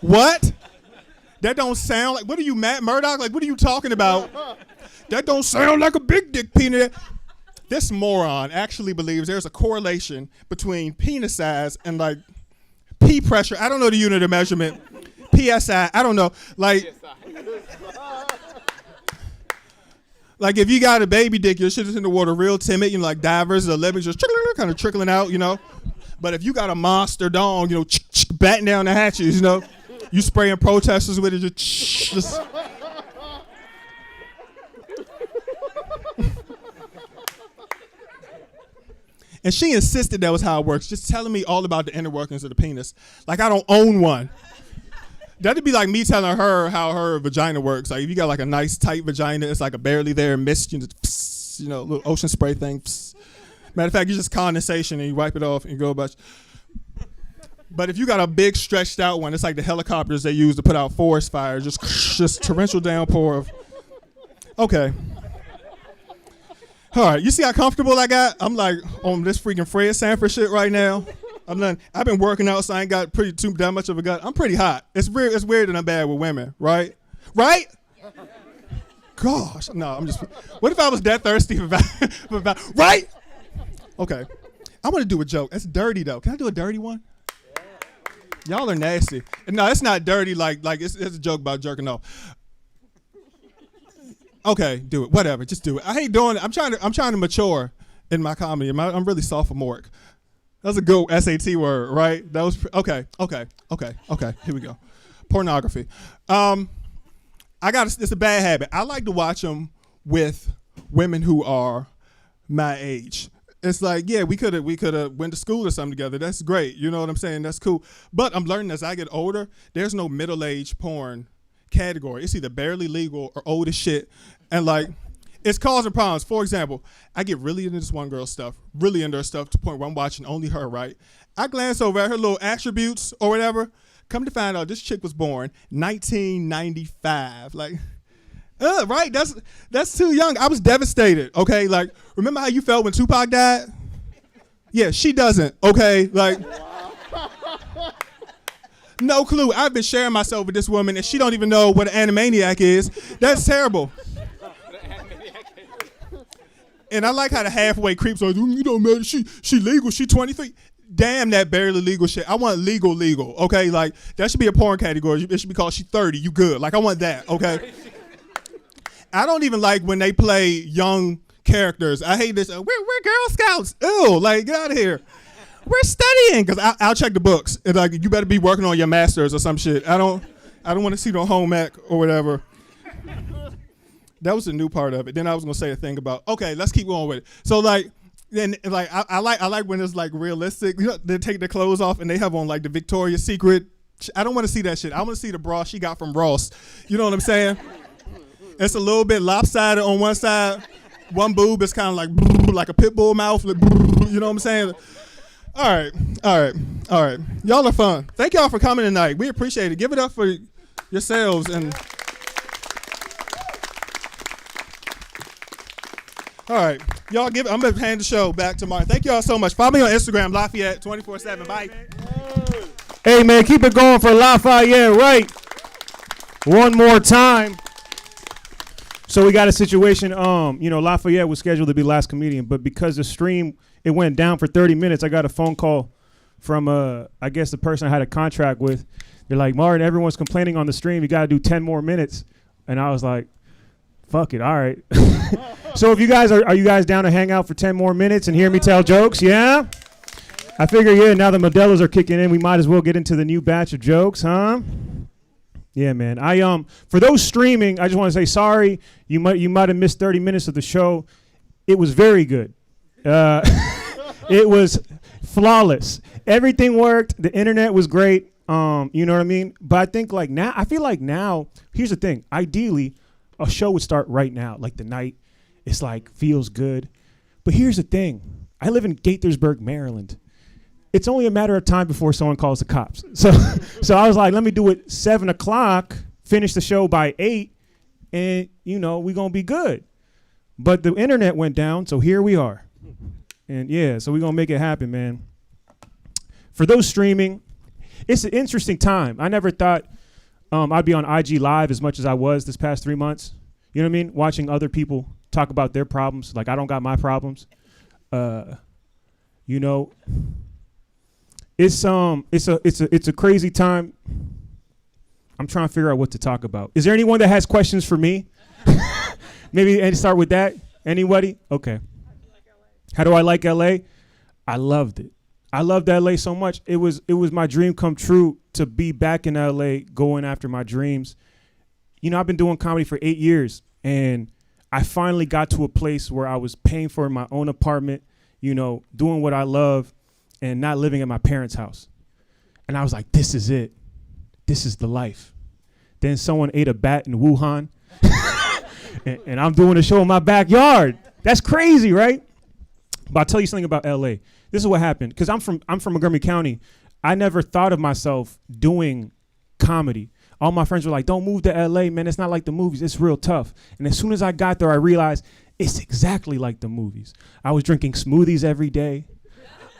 What? That don't sound like, what are you, Matt Murdock? Like, what are you talking about? That don't sound like a big dick peeing in there. This moron actually believes there's a correlation between penis size and like pee pressure. I don't know the unit of measurement. PSI, I don't know. Like if you got a baby dick, your shit is in the water real timid, you know, like divers, the lemons just kind of trickling out, you know. But if you got a monster dong, you know, batting down the hatches, you know, you spraying protesters with it, just And she insisted that was how it works, just telling me all about the inner workings of the penis. Like I don't own one. That'd be like me telling her how her vagina works. Like if you got like a nice tight vagina, it's like a barely there mist, you know, little ocean spray thing. Matter of fact, you just condensation and you wipe it off and you go about. But if you got a big stretched out one, it's like the helicopters they use to put out forest fires, just torrential downpour of. Okay. All right, you see how comfortable I got? I'm like on this freaking Fred Sanford shit right now. I've been working out, so I ain't got too damn much of a gut. I'm pretty hot. It's weird. It's weird that I'm bad with women, right? Right? Gosh, no. I'm just. What if I was that thirsty for right? Okay, I want to do a joke. It's dirty though. Can I do a dirty one? Y'all are nasty. No, it's not dirty. Like it's a joke about jerking off. Okay, do it. Whatever, just do it. I hate doing it. I'm trying to mature in my comedy. I'm really sophomoric. That's a good SAT word, right? That was okay. Here we go. Pornography. It's a bad habit. I like to watch them with women who are my age. It's like, yeah, we could have went to school or something together. That's great. You know what I'm saying? That's cool. But I'm learning as I get older, there's no middle-aged porn category. It's either barely legal or old as shit. And like, It's causing problems. For example, I get really into this one girl's stuff, really into her stuff to the point where I'm watching only her, right? I glance over at her little attributes or whatever. Come to find out, this chick was born 1995. Like, right? That's too young. I was devastated, okay? Like, remember how you felt when Tupac died? Yeah, she doesn't, okay? Like, no clue. I've been sharing myself with this woman, and she don't even know what an animaniac is. That's terrible. And I like how the halfway creeps are, you don't matter, she legal, she 23. Damn that barely legal shit. I want legal, okay? Like, that should be a porn category. It should be called she 30, you good. Like, I want that, okay? I don't even like when they play young characters. I hate this, we're Girl Scouts. Ew, like, get out of here. We're studying, because I'll check the books. And like, you better be working on your masters or some shit. I don't want to see no home ec or whatever. That was the new part of it. Then I was gonna say a thing about, okay, let's keep going with it. So like, then like I like when it's like realistic. You know, they take their clothes off and they have on like the Victoria's Secret. I don't want to see that shit. I want to see the bra she got from Ross. You know what I'm saying? It's a little bit lopsided on one side. One boob is kind of like a pit bull mouth. Like, you know what I'm saying? All right. Y'all are fun. Thank y'all for coming tonight. We appreciate it. Give it up for yourselves and. All right, y'all give it. I'm gonna hand the show back to Martin. Thank y'all so much. Follow me on Instagram, Lafayette 24/7. Bye.
Hey man, keep it going for Lafayette, right? One more time. So we got a situation. Lafayette was scheduled to be last comedian, but because the stream it went down for 30 minutes, I got a phone call from I guess the person I had a contract with. They're like, Martin, everyone's complaining on the stream. You got to do 10 more minutes, and I was like, fuck it, all right. So if you guys are you guys down to hang out for 10 more minutes and hear me tell jokes? Yeah? I figure, yeah, now the Modelos are kicking in, we might as well get into the new batch of jokes, huh? Yeah, man. For those streaming, I just want to say sorry. You might have missed 30 minutes of the show. It was very good. It was flawless. Everything worked. The internet was great. You know what I mean? But I think I feel like now, here's the thing. Ideally, a show would start right now, like the night. It's like, feels good. But here's the thing. I live in Gaithersburg, Maryland. It's only a matter of time before someone calls the cops. So I was like, let me do it 7 o'clock, finish the show by 8, and, we're going to be good. But the internet went down, so here we are. And, yeah, so we're going to make it happen, man. For those streaming, it's an interesting time. I never thought I'd be on IG Live as much as I was this past 3 months. You know what I mean? Watching other people talk about their problems. Like, I don't got my problems. It's a crazy time. I'm trying to figure out what to talk about. Is there anyone that has questions for me? Maybe and start with that. Anybody? Okay. How do I like LA? I loved it. I loved LA so much. It was my dream come true to be back in LA going after my dreams. I've been doing comedy for 8 years, and I finally got to a place where I was paying for my own apartment, doing what I love and not living at my parents' house. And I was like, this is it. This is the life. Then someone ate a bat in Wuhan and I'm doing a show in my backyard. That's crazy, right? But I'll tell you something about LA. This is what happened. Because I'm from Montgomery County. I never thought of myself doing comedy. All my friends were like, don't move to LA, man. It's not like the movies. It's real tough. And as soon as I got there, I realized it's exactly like the movies. I was drinking smoothies every day.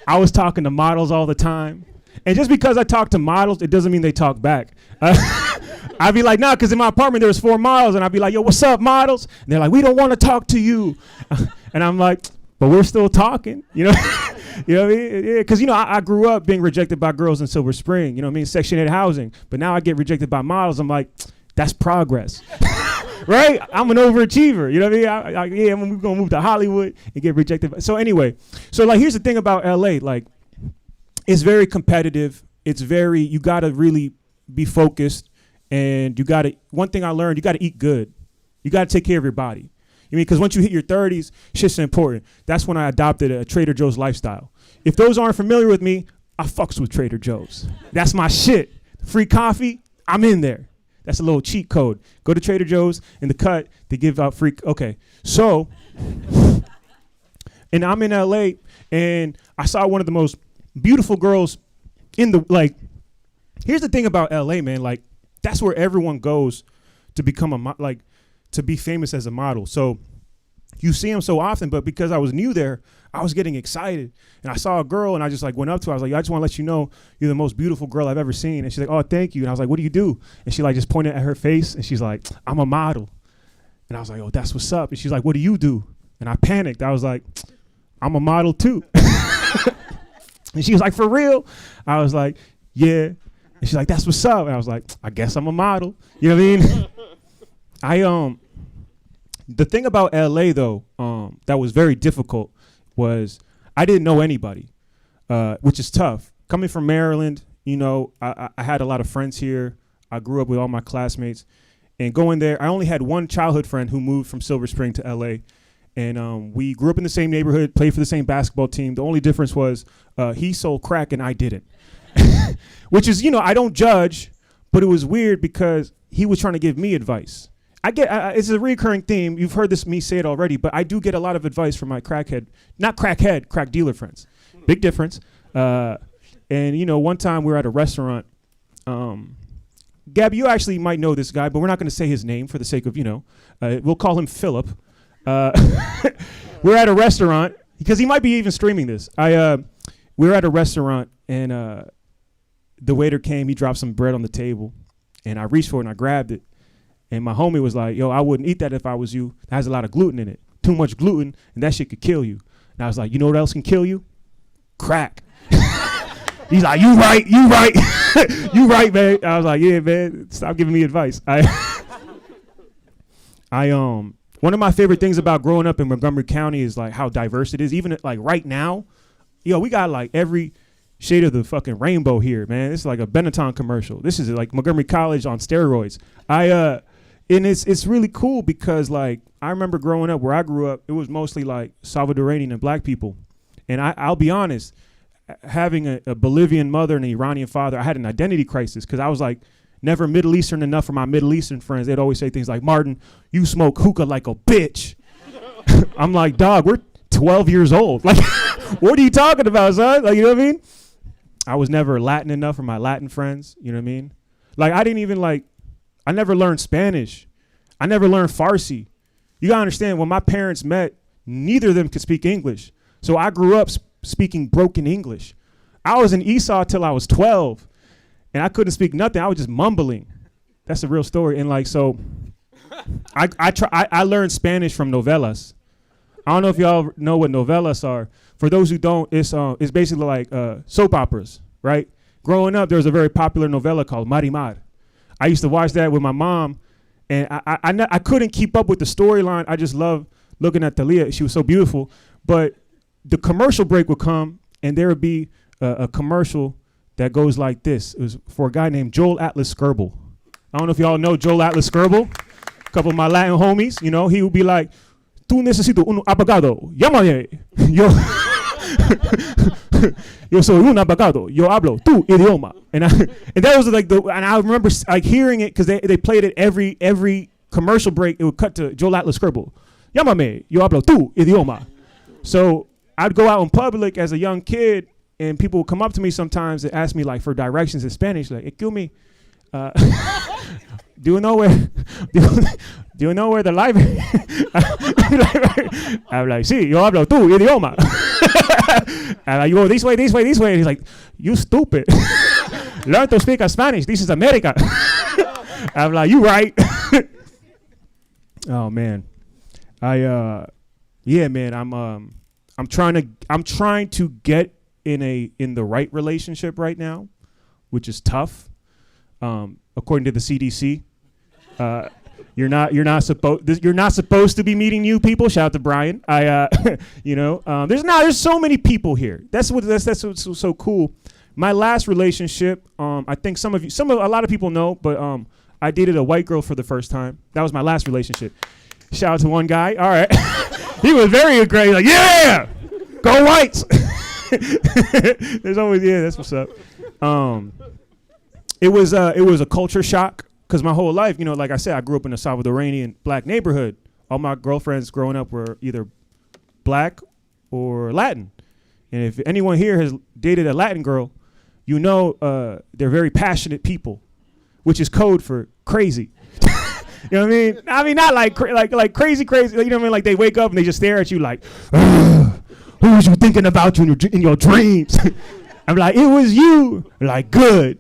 I was talking to models all the time. And just because I talk to models, it doesn't mean they talk back. I'd be like, nah, because in my apartment there was 4 models. And I'd be like, yo, what's up, models? And they're like, we don't want to talk to you. And I'm like, but we're still talking, You know what I mean? Yeah, because, I grew up being rejected by girls in Silver Spring, Section 8 housing. But now I get rejected by models. I'm like, that's progress. Right? I'm an overachiever. You know what I mean? I'm going to move to Hollywood and get rejected. So anyway, here's the thing about LA. Like, it's very competitive. You got to really be focused. And one thing I learned, you got to eat good. You got to take care of your body. Because once you hit your 30s, shit's important. That's when I adopted a Trader Joe's lifestyle. If those aren't familiar with me, I fucks with Trader Joe's. That's my shit. Free coffee, I'm in there. That's a little cheat code. Go to Trader Joe's in the cut. They give out free. Okay, so, and I'm in LA, and I saw one of the most beautiful girls in the like. Here's the thing about LA, man. Like, that's where everyone goes to become to be famous as a model. So you see them so often, but because I was new there, I was getting excited. And I saw a girl, and I just like went up to her. I was like, I just want to let you know you're the most beautiful girl I've ever seen. And she's like, oh, thank you. And I was like, what do you do? And she like just pointed at her face, and she's like, I'm a model. And I was like, oh, that's what's up. And she's like, what do you do? And I panicked. I was like, I'm a model too. And she was like, for real? I was like, yeah. And she's like, that's what's up. And I was like, I guess I'm a model. You know what I mean? The thing about LA though, that was very difficult was I didn't know anybody, which is tough. Coming from Maryland, you know, I had a lot of friends here. I grew up with all my classmates, and going there, I only had one childhood friend who moved from Silver Spring to LA. And we grew up in the same neighborhood, played for the same basketball team. The only difference was he sold crack and I didn't. Which is, you know, I don't judge, but it was weird because he was trying to give me advice. It's a recurring theme. You've heard me say it already, but I do get a lot of advice from my crack dealer friends. Big difference. And, you know, one time we were at a restaurant. Gabby, you actually might know this guy, but we're not going to say his name for the sake of, you know, we'll call him Philip. We're at a restaurant because he might be even streaming this. We were at a restaurant, and the waiter came. He dropped some bread on the table, and I reached for it and I grabbed it. And my homie was like, yo, I wouldn't eat that if I was you. It has a lot of gluten in it. Too much gluten, and that shit could kill you. And I was like, you know what else can kill you? Crack. He's like, you right. You right, man. I was like, yeah, man, stop giving me advice. One of my favorite things about growing up in Montgomery County is like how diverse it is. Even like right now, yo, we got like every shade of the fucking rainbow here, man. It's like a Benetton commercial. This is like Montgomery College on steroids. And it's really cool because like I remember growing up where I grew up, it was mostly like Salvadoranian and black people. And I'll be honest, having a Bolivian mother and an Iranian father, I had an identity crisis because I was like never Middle Eastern enough for my Middle Eastern friends. They'd always say things like, Martin, you smoke hookah like a bitch. I'm like, dog, we're 12 years old. Like, what are you talking about, son? Like, you know what I mean? I was never Latin enough for my Latin friends. You know what I mean? Like, I never learned Spanish. I never learned Farsi. You gotta understand, when my parents met, neither of them could speak English. So I grew up speaking broken English. I was in Esau till I was 12, and I couldn't speak nothing. I was just mumbling. That's a real story. And like, so I learned Spanish from novelas. I don't know if y'all know what novelas are. For those who don't, it's basically like soap operas, right? Growing up, there was a very popular novella called Marimar. I used to watch that with my mom, and I couldn't keep up with the storyline. I just loved looking at Talia. She was so beautiful. But the commercial break would come, and there would be a commercial that goes like this. It was for a guy named Joel Atlas Skirbel. I don't know if y'all know Joel Atlas Skirbel. A couple of my Latin homies, you know, he would be like, "Tú necesito un abogado, llámame. Yo soy un abogado. Yo hablo tu idioma." And that was like and I remember like hearing it because they played it every commercial break. It would cut to Joel Atlas Skirbel. Llámame. Yo hablo tu idioma. So I'd go out in public as a young kid, and people would come up to me sometimes and ask me like for directions in Spanish, like, "Excuse me, do you know where the library?" I'm like, "Sí, yo hablo tu idioma." And I go, this way. And he's like, "You stupid. Learn to speak Spanish. This is America." I'm like, "You right." Oh man. Yeah, man, I'm trying to get in the right relationship right now, which is tough. According to the CDC, you're not supposed to be meeting new people. Shout out to Brian. There's so many people here. That's what's so cool. My last relationship, I think a lot of people know, but I dated a white girl for the first time. That was my last relationship. Shout out to one guy. All right. He was very aggressive. Like, yeah, go whites. There's always, yeah, that's what's up. It was a culture shock. because my whole life, like I said, I grew up in a Salvadoranian black neighborhood. All my girlfriends growing up were either black or Latin. And if anyone here has dated a Latin girl, they're very passionate people, which is code for crazy. You know what I mean? I mean, not like crazy. You know what I mean? Like they wake up and they just stare at you like, who was you thinking about you in your dreams? I'm like, it was you. Like, good.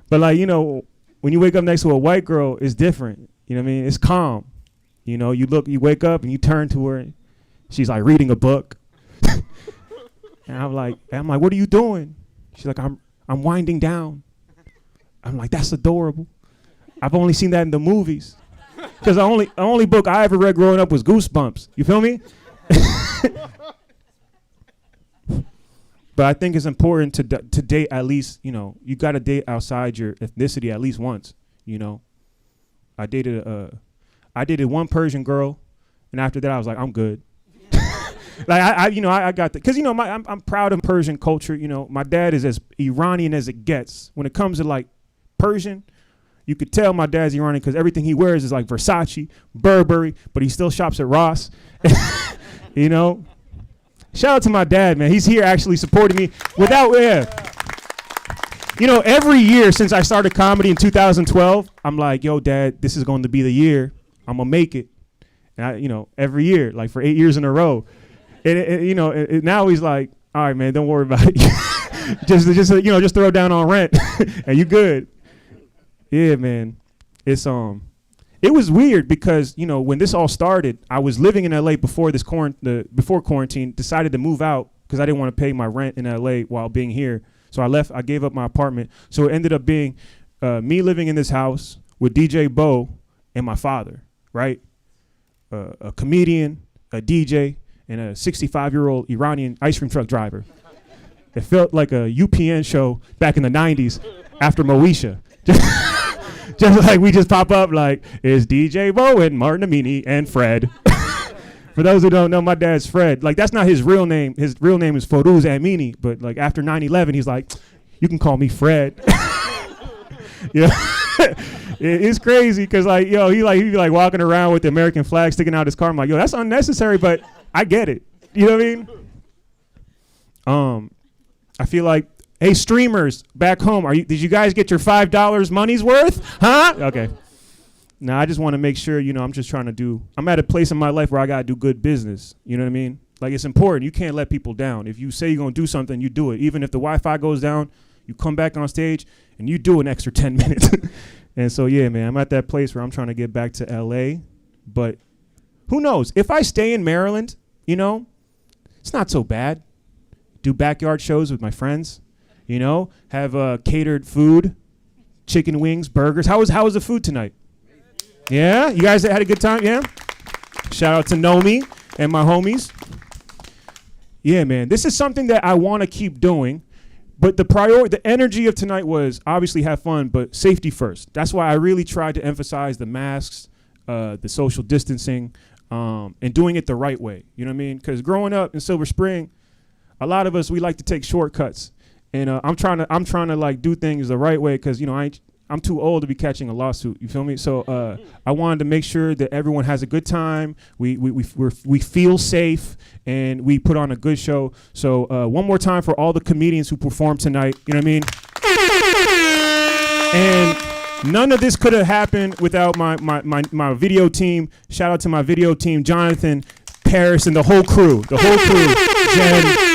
But like, when you wake up next to a white girl, it's different. You know what I mean? It's calm. You wake up and you turn to her. And she's like reading a book. And I'm like, what are you doing? She's like, I'm winding down. I'm like, that's adorable. I've only seen that in the movies. Because the only book I ever read growing up was Goosebumps. You feel me? But I think it's important to date at least, you got to date outside your ethnicity at least once, I dated one Persian girl, and after that I was like, I'm good. Like I got because I'm proud of Persian culture. My dad is as Iranian as it gets. When it comes to like Persian, you could tell my dad's Iranian because everything he wears is like Versace, Burberry, but he still shops at Ross. Shout out to my dad, man. He's here actually supporting me every year since I started comedy in 2012, I'm like, yo, Dad, this is going to be the year I'm going to make it. And every year, like for 8 years in a row. And now he's like, all right, man, don't worry about it. just throw down on rent and you good. Yeah, man. It was weird because, when this all started, I was living in LA before before quarantine, decided to move out because I didn't want to pay my rent in LA while being here. So I gave up my apartment. So it ended up being me living in this house with DJ Bo and my father, right? A comedian, a DJ, and a 65-year-old Iranian ice cream truck driver. It felt like a UPN show back in the 90s after Moesha. Just like we just pop up like, it's DJ Bo and Martin Amini and Fred. For those who don't know, my dad's Fred. Like, that's not his real name. His real name is Foruz Amini. But, like, after 9/11, he's like, you can call me Fred. Yeah. It's crazy because, like, he be like walking around with the American flag sticking out his car. I'm like, yo, that's unnecessary, but I get it. You know what I mean? I feel like, hey, streamers back home, did you guys get your $5 money's worth? Huh? Okay. Now, I just want to make sure, I'm just trying to I'm at a place in my life where I got to do good business. You know what I mean? Like, it's important. You can't let people down. If you say you're going to do something, you do it. Even if the Wi-Fi goes down, you come back on stage and you do an extra 10 minutes. And so, yeah, man, I'm at that place where I'm trying to get back to LA. But who knows? If I stay in Maryland, it's not so bad. Do backyard shows with my friends. Have catered food, chicken wings, burgers. How was the food tonight? Yeah, you guys had a good time. Yeah. Shout out to Nomi and my homies. Yeah, man, this is something that I want to keep doing, but the energy of tonight was obviously have fun, but safety first. That's why I really tried to emphasize the masks, the social distancing, and doing it the right way. You know what I mean? Because growing up in Silver Spring, a lot of us we like to take shortcuts. And I'm trying to like do things the right way because I'm too old to be catching a lawsuit. You feel me? So I wanted to make sure that everyone has a good time. We feel safe and we put on a good show. So one more time for all the comedians who performed tonight. You know what I mean? And none of this could have happened without my video team. Shout out to my video team, Jonathan, Paris, and the whole crew. Jen.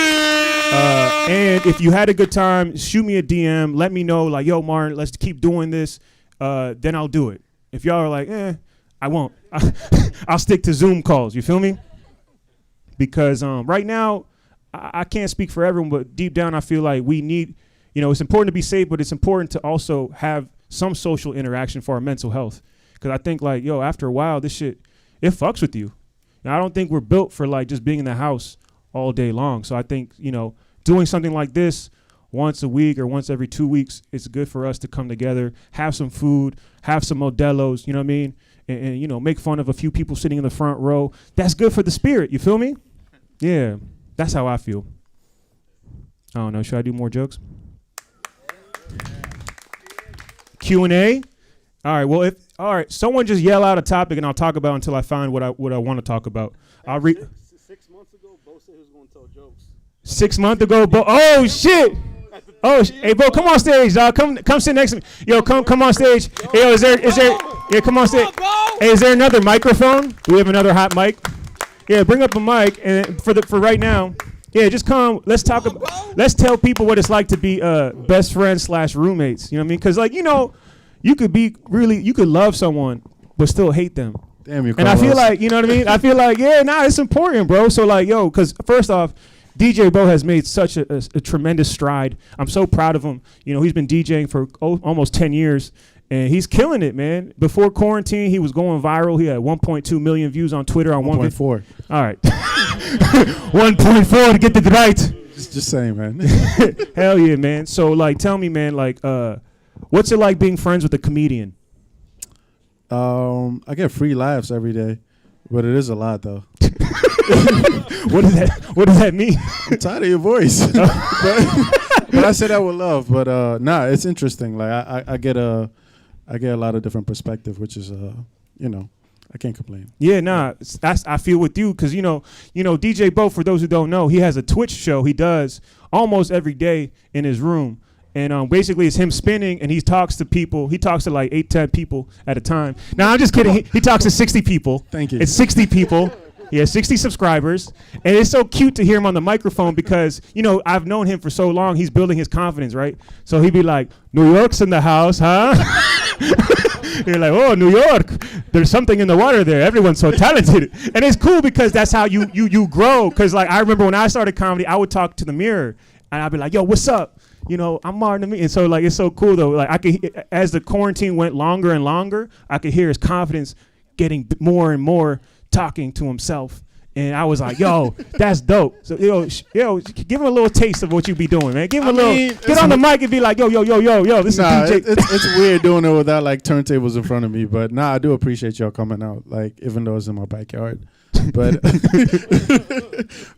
And if you had a good time, shoot me a DM. Let me know, like, yo, Martin, let's keep doing this. Then I'll do it. If y'all are like, I won't. I'll stick to Zoom calls. You feel me? Because right now, I can't speak for everyone, but deep down, I feel like we need, it's important to be safe, but it's important to also have some social interaction for our mental health. Because I think, like, yo, after a while, this shit, it fucks with you. And I don't think we're built for, like, just being in the house all day long. So I think, doing something like this once a week or once every 2 weeks, it's good for us to come together, have some food, have some Modelo's, you know what I mean? And make fun of a few people sitting in the front row. That's good for the spirit, you feel me? Yeah, that's how I feel. I don't know, should I do more jokes? Q&A? All right. Well, someone just yell out a topic and I'll talk about it until I find what I want to talk about. I'll read.
6 months ago, Bo said he was going to tell jokes.
6 months ago, Bo. Oh shit. Oh, hey, Bo, come on stage, dog. Come sit next to me. Yo, come on stage. Hey, yo, is there? Yeah, come on stage. Hey, is there another microphone? Do we have another hot mic? Yeah, bring up a mic and for right now. Yeah, just come. Let's talk about. Let's tell people what it's like to be best friends / roommates. You know what I mean? Because you could love someone but still hate them.
Damn you.
And I feel like, you know what I mean? I feel like, it's important, bro. So because first off, DJ Bo has made such a tremendous stride. I'm so proud of him. You know, he's been DJing for almost 10 years. And he's killing it, man. Before quarantine, he was going viral. He had 1.2 million views on Twitter on
1.4.
All right. 1.4 to get the right.
Just saying, man.
Hell yeah, man. So, tell me, man, what's it like being friends with a comedian?
I get free laughs every day, but it is a lot, though.
What does that mean?
I'm tired of your voice. but I say that with love. But, it's interesting. I get a lot of different perspective, which is, I can't complain.
Yeah, I feel with you because, DJ Bo, for those who don't know, he has a Twitch show he does almost every day in his room. And basically it's him spinning and he talks to people. He talks to 8-10 people at a time. Now, I'm just kidding. He talks to 60 people.
Thank you.
It's 60 people. He has 60 subscribers. And it's so cute to hear him on the microphone because, I've known him for so long. He's building his confidence, right? So he'd be like, New York's in the house, huh? You're like, oh, New York. There's something in the water there. Everyone's so talented. And it's cool because that's how you grow. Because, I remember when I started comedy, I would talk to the mirror. And I'd be like, yo, what's up? I'm Martin. And so, it's so cool, though. I could, as the quarantine went longer and longer, I could hear his confidence getting more and more talking to himself. And I was like, yo, that's dope. So, give him a little taste of what you be doing, man. Give him get on the mic and be like, yo, this is DJ.
It's weird doing it without, turntables in front of me. But, I do appreciate y'all coming out, even though it's in my backyard. But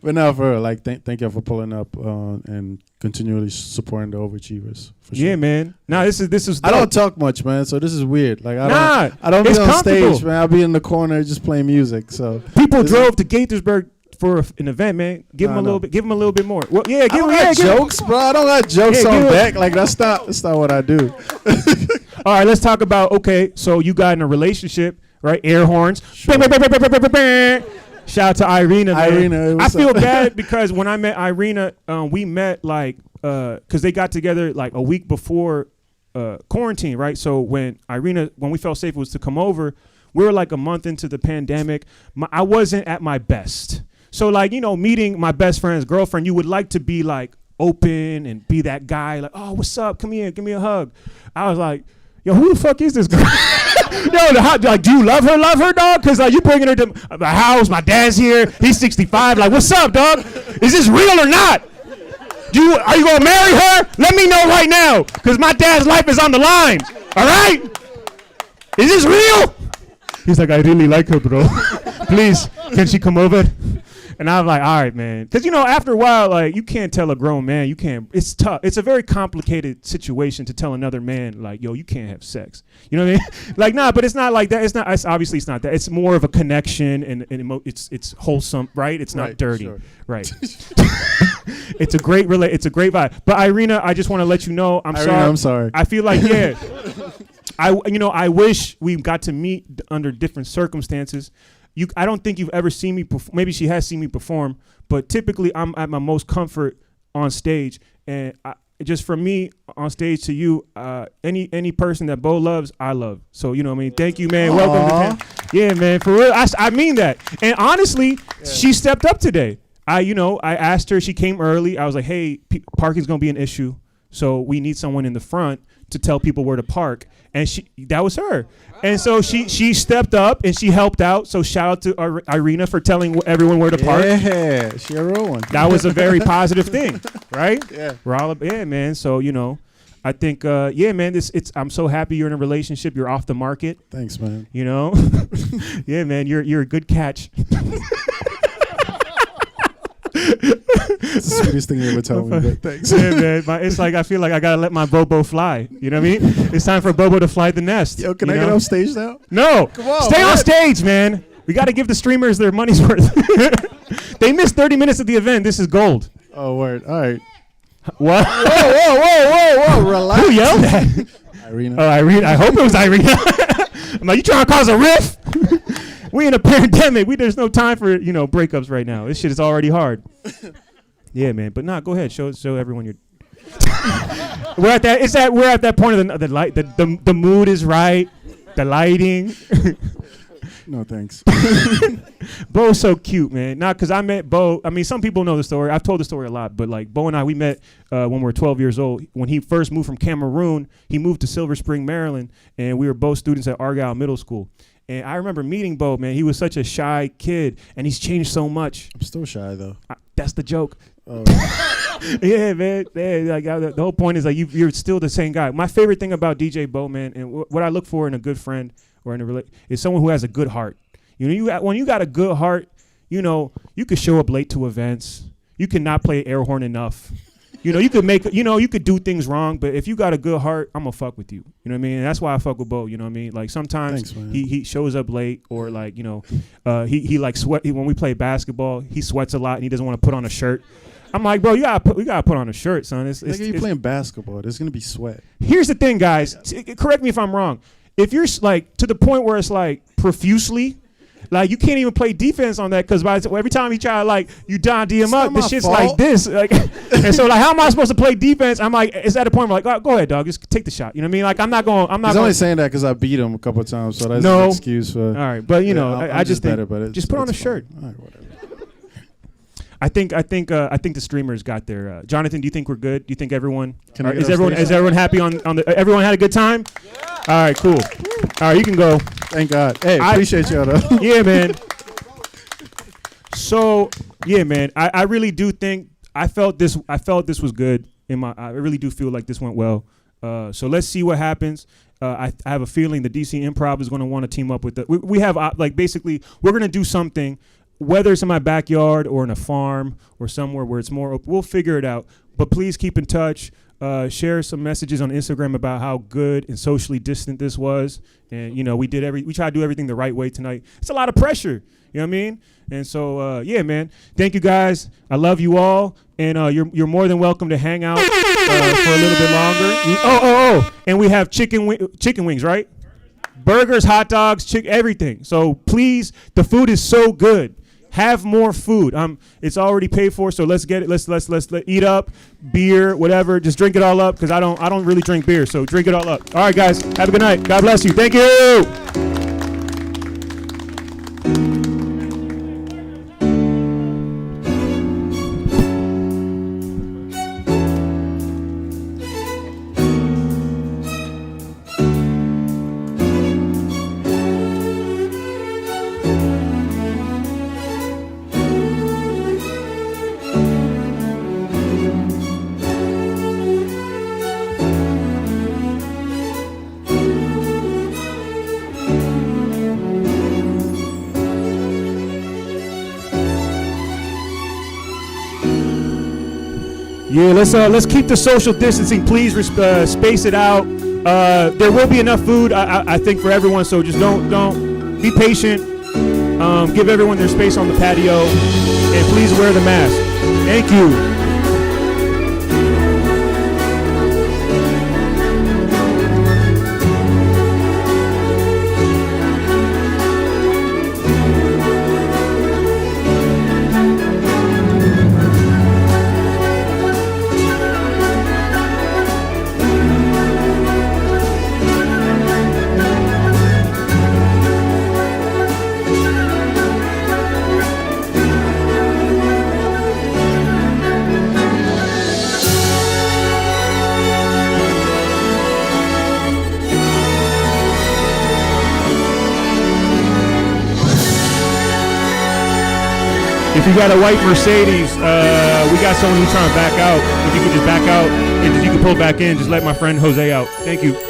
but now for real, thank you for pulling up and continually supporting the overachievers. For sure.
Yeah, man. Nah, this is. Dope.
I don't talk much, man. So this is weird.
I
don't be on stage, man. I'll be in the corner just playing music. So
people drove to Gaithersburg for an event, man. Give them a little bit. Give them a little bit more. Well, yeah, give them
jokes, bro. I don't got jokes on deck. That's not what I do.
All right, let's talk about. Okay, so you got in a relationship. Right, air horns. Sure. Shout out to Irina, man.
Irina,
I feel bad because when I met Irina, we met because they got together a week before quarantine, right? So when we felt safe, it was to come over. We were a month into the pandemic. I wasn't at my best. So meeting my best friend's girlfriend, you would like to be open and be that guy, oh, what's up? Come here, give me a hug. I was like, yo, who the fuck is this girl? Yo, do you love her, dog? Because you bringing her to the house. My dad's here. He's 65. What's up, dog? Is this real or not? Are you gonna marry her? Let me know right now, because my dad's life is on the line. All right? Is this real? He's like, I really like her, bro. Please, can she come over? And I'm like, all right, man. Because, after a while, you can't tell a grown man. You can't. It's tough. It's a very complicated situation to tell another man, yo, you can't have sex. You know what I mean? Nah, but it's not like that. It's not. Obviously, it's not that. It's more of a connection, and it's wholesome, right? It's not dirty. Sure. Right. It's a great vibe. But Irina, I just want to let you know,
I'm sorry.
I feel like, yeah. I wish we got to meet under different circumstances. I don't think you've ever seen me perform. Maybe she has seen me perform, but typically I'm at my most comfort on stage. And just from me on stage to you, any person that Bo loves, I love. So, you know what I mean? Thank you, man.
Aww.
Welcome to town. Yeah, man, for real. I mean that. And honestly, she stepped up today. I asked her, she came early. I was like, hey, parking's going to be an issue. So we need someone in the front to tell people where to park. And that was her. And so she stepped up and she helped out. So shout out to Irina for telling everyone where to park.
Yeah, she a real one.
That was a very positive thing, right?
Yeah.
We're all man. So, I think, man, I'm so happy you're in a relationship. You're off the market.
Thanks, man.
Yeah, man, you're a good catch.
It's the sweetest thing you ever told me. But thanks.
Yeah, man. It's like I feel like I gotta let my Bobo fly. You know what I mean? It's time for Bobo to fly the nest.
Yo, can
you
I
know?
get off stage now?
No.
Come on,
Stay on
man.
stage, man. We got to give the streamers their money's worth. They missed 30 minutes of the event. This is gold.
Oh, word. All right.
What?
Whoa. Relax.
Who yelled that?
Irina.
Oh, Irene. I hope it was Irene. I'm like, you trying to cause a rift? We in a pandemic. There's no time for breakups right now. This shit is already hard. Yeah, man. But go ahead. Show everyone your. We're at that point of the light. The mood is right. The lighting.
No, thanks.
Bo's so cute, man. Not because I met Bo. I mean, some people know the story. I've told the story a lot, but like Bo and I, we met when we were 12 years old. When he first moved from Cameroon, he moved to Silver Spring, Maryland, and we were both students at Argyle Middle School. And I remember meeting Bo, man. He was such a shy kid, and he's changed so much.
I'm still shy, though.
That's the joke.
Oh.
Yeah, man. The whole point is like you're still the same guy. My favorite thing about DJ Bo, man, and what I look for in a good friend or in a is someone who has a good heart. When you got a good heart, you could show up late to events. You can not play air horn enough. You could you could do things wrong, but if you got a good heart, I'm gonna fuck with you. You know what I mean? And that's why I fuck with Bo. You know what I mean? Like sometimes he shows up late, or like he like sweat when we play basketball. He sweats a lot and he doesn't want to put on a shirt. I'm like, bro, you gotta put on a shirt, son. It's
you're playing basketball. There's gonna be sweat.
Here's the thing, guys. Correct me if I'm wrong. If you're like to the point where it's like profusely, like you can't even play defense on that because every time you try to you D him up, the shit's
fault.
like this. Like, and so how am I supposed to play defense? I'm like, it's at a point where oh, go ahead, dog, just take the shot. You know what I mean? Like I'm not going.
He's only saying that because I beat him a couple of times, so that's an excuse for.
All right, but I just think
better, but
just put on a shirt.
All right, whatever.
I think the streamers got their. Jonathan, do you think we're good? Do you think everyone?
Is
everyone happy on the? Everyone had a good time? Yeah. All right, cool. All right, you can go.
Thank God. Hey, appreciate y'all though.
Yeah, man. So yeah, man. I really do think I felt this was good. I really do feel like this went well. So let's see what happens. I have a feeling the DC Improv is going to want to team up with the. We have basically we're going to do something. Whether it's in my backyard or in a farm or somewhere where it's more open, we'll figure it out. But please keep in touch. Share some messages on Instagram about how good and socially distant this was. And we tried to do everything the right way tonight. It's a lot of pressure. You know what I mean? And so yeah, man. Thank you guys. I love you all. And you're more than welcome to hang out for a little bit longer. And we have chicken wings, right? Burgers, hot dogs, everything. So please, the food is so good. Have more food. It's already paid for, so let's get it. Let's eat up, beer, whatever. Just drink it all up because I don't really drink beer, so drink it all up. All right, guys. Have a good night. God bless you. Thank you. Yeah, let's keep the social distancing. Please space it out. There will be enough food, I think, for everyone. So just don't be patient. Give everyone their space on the patio, and please wear the mask. Thank you. If you got a white Mercedes, we got someone who's trying to back out. If you could just back out and you can pull back in, just let my friend Jose out. Thank you.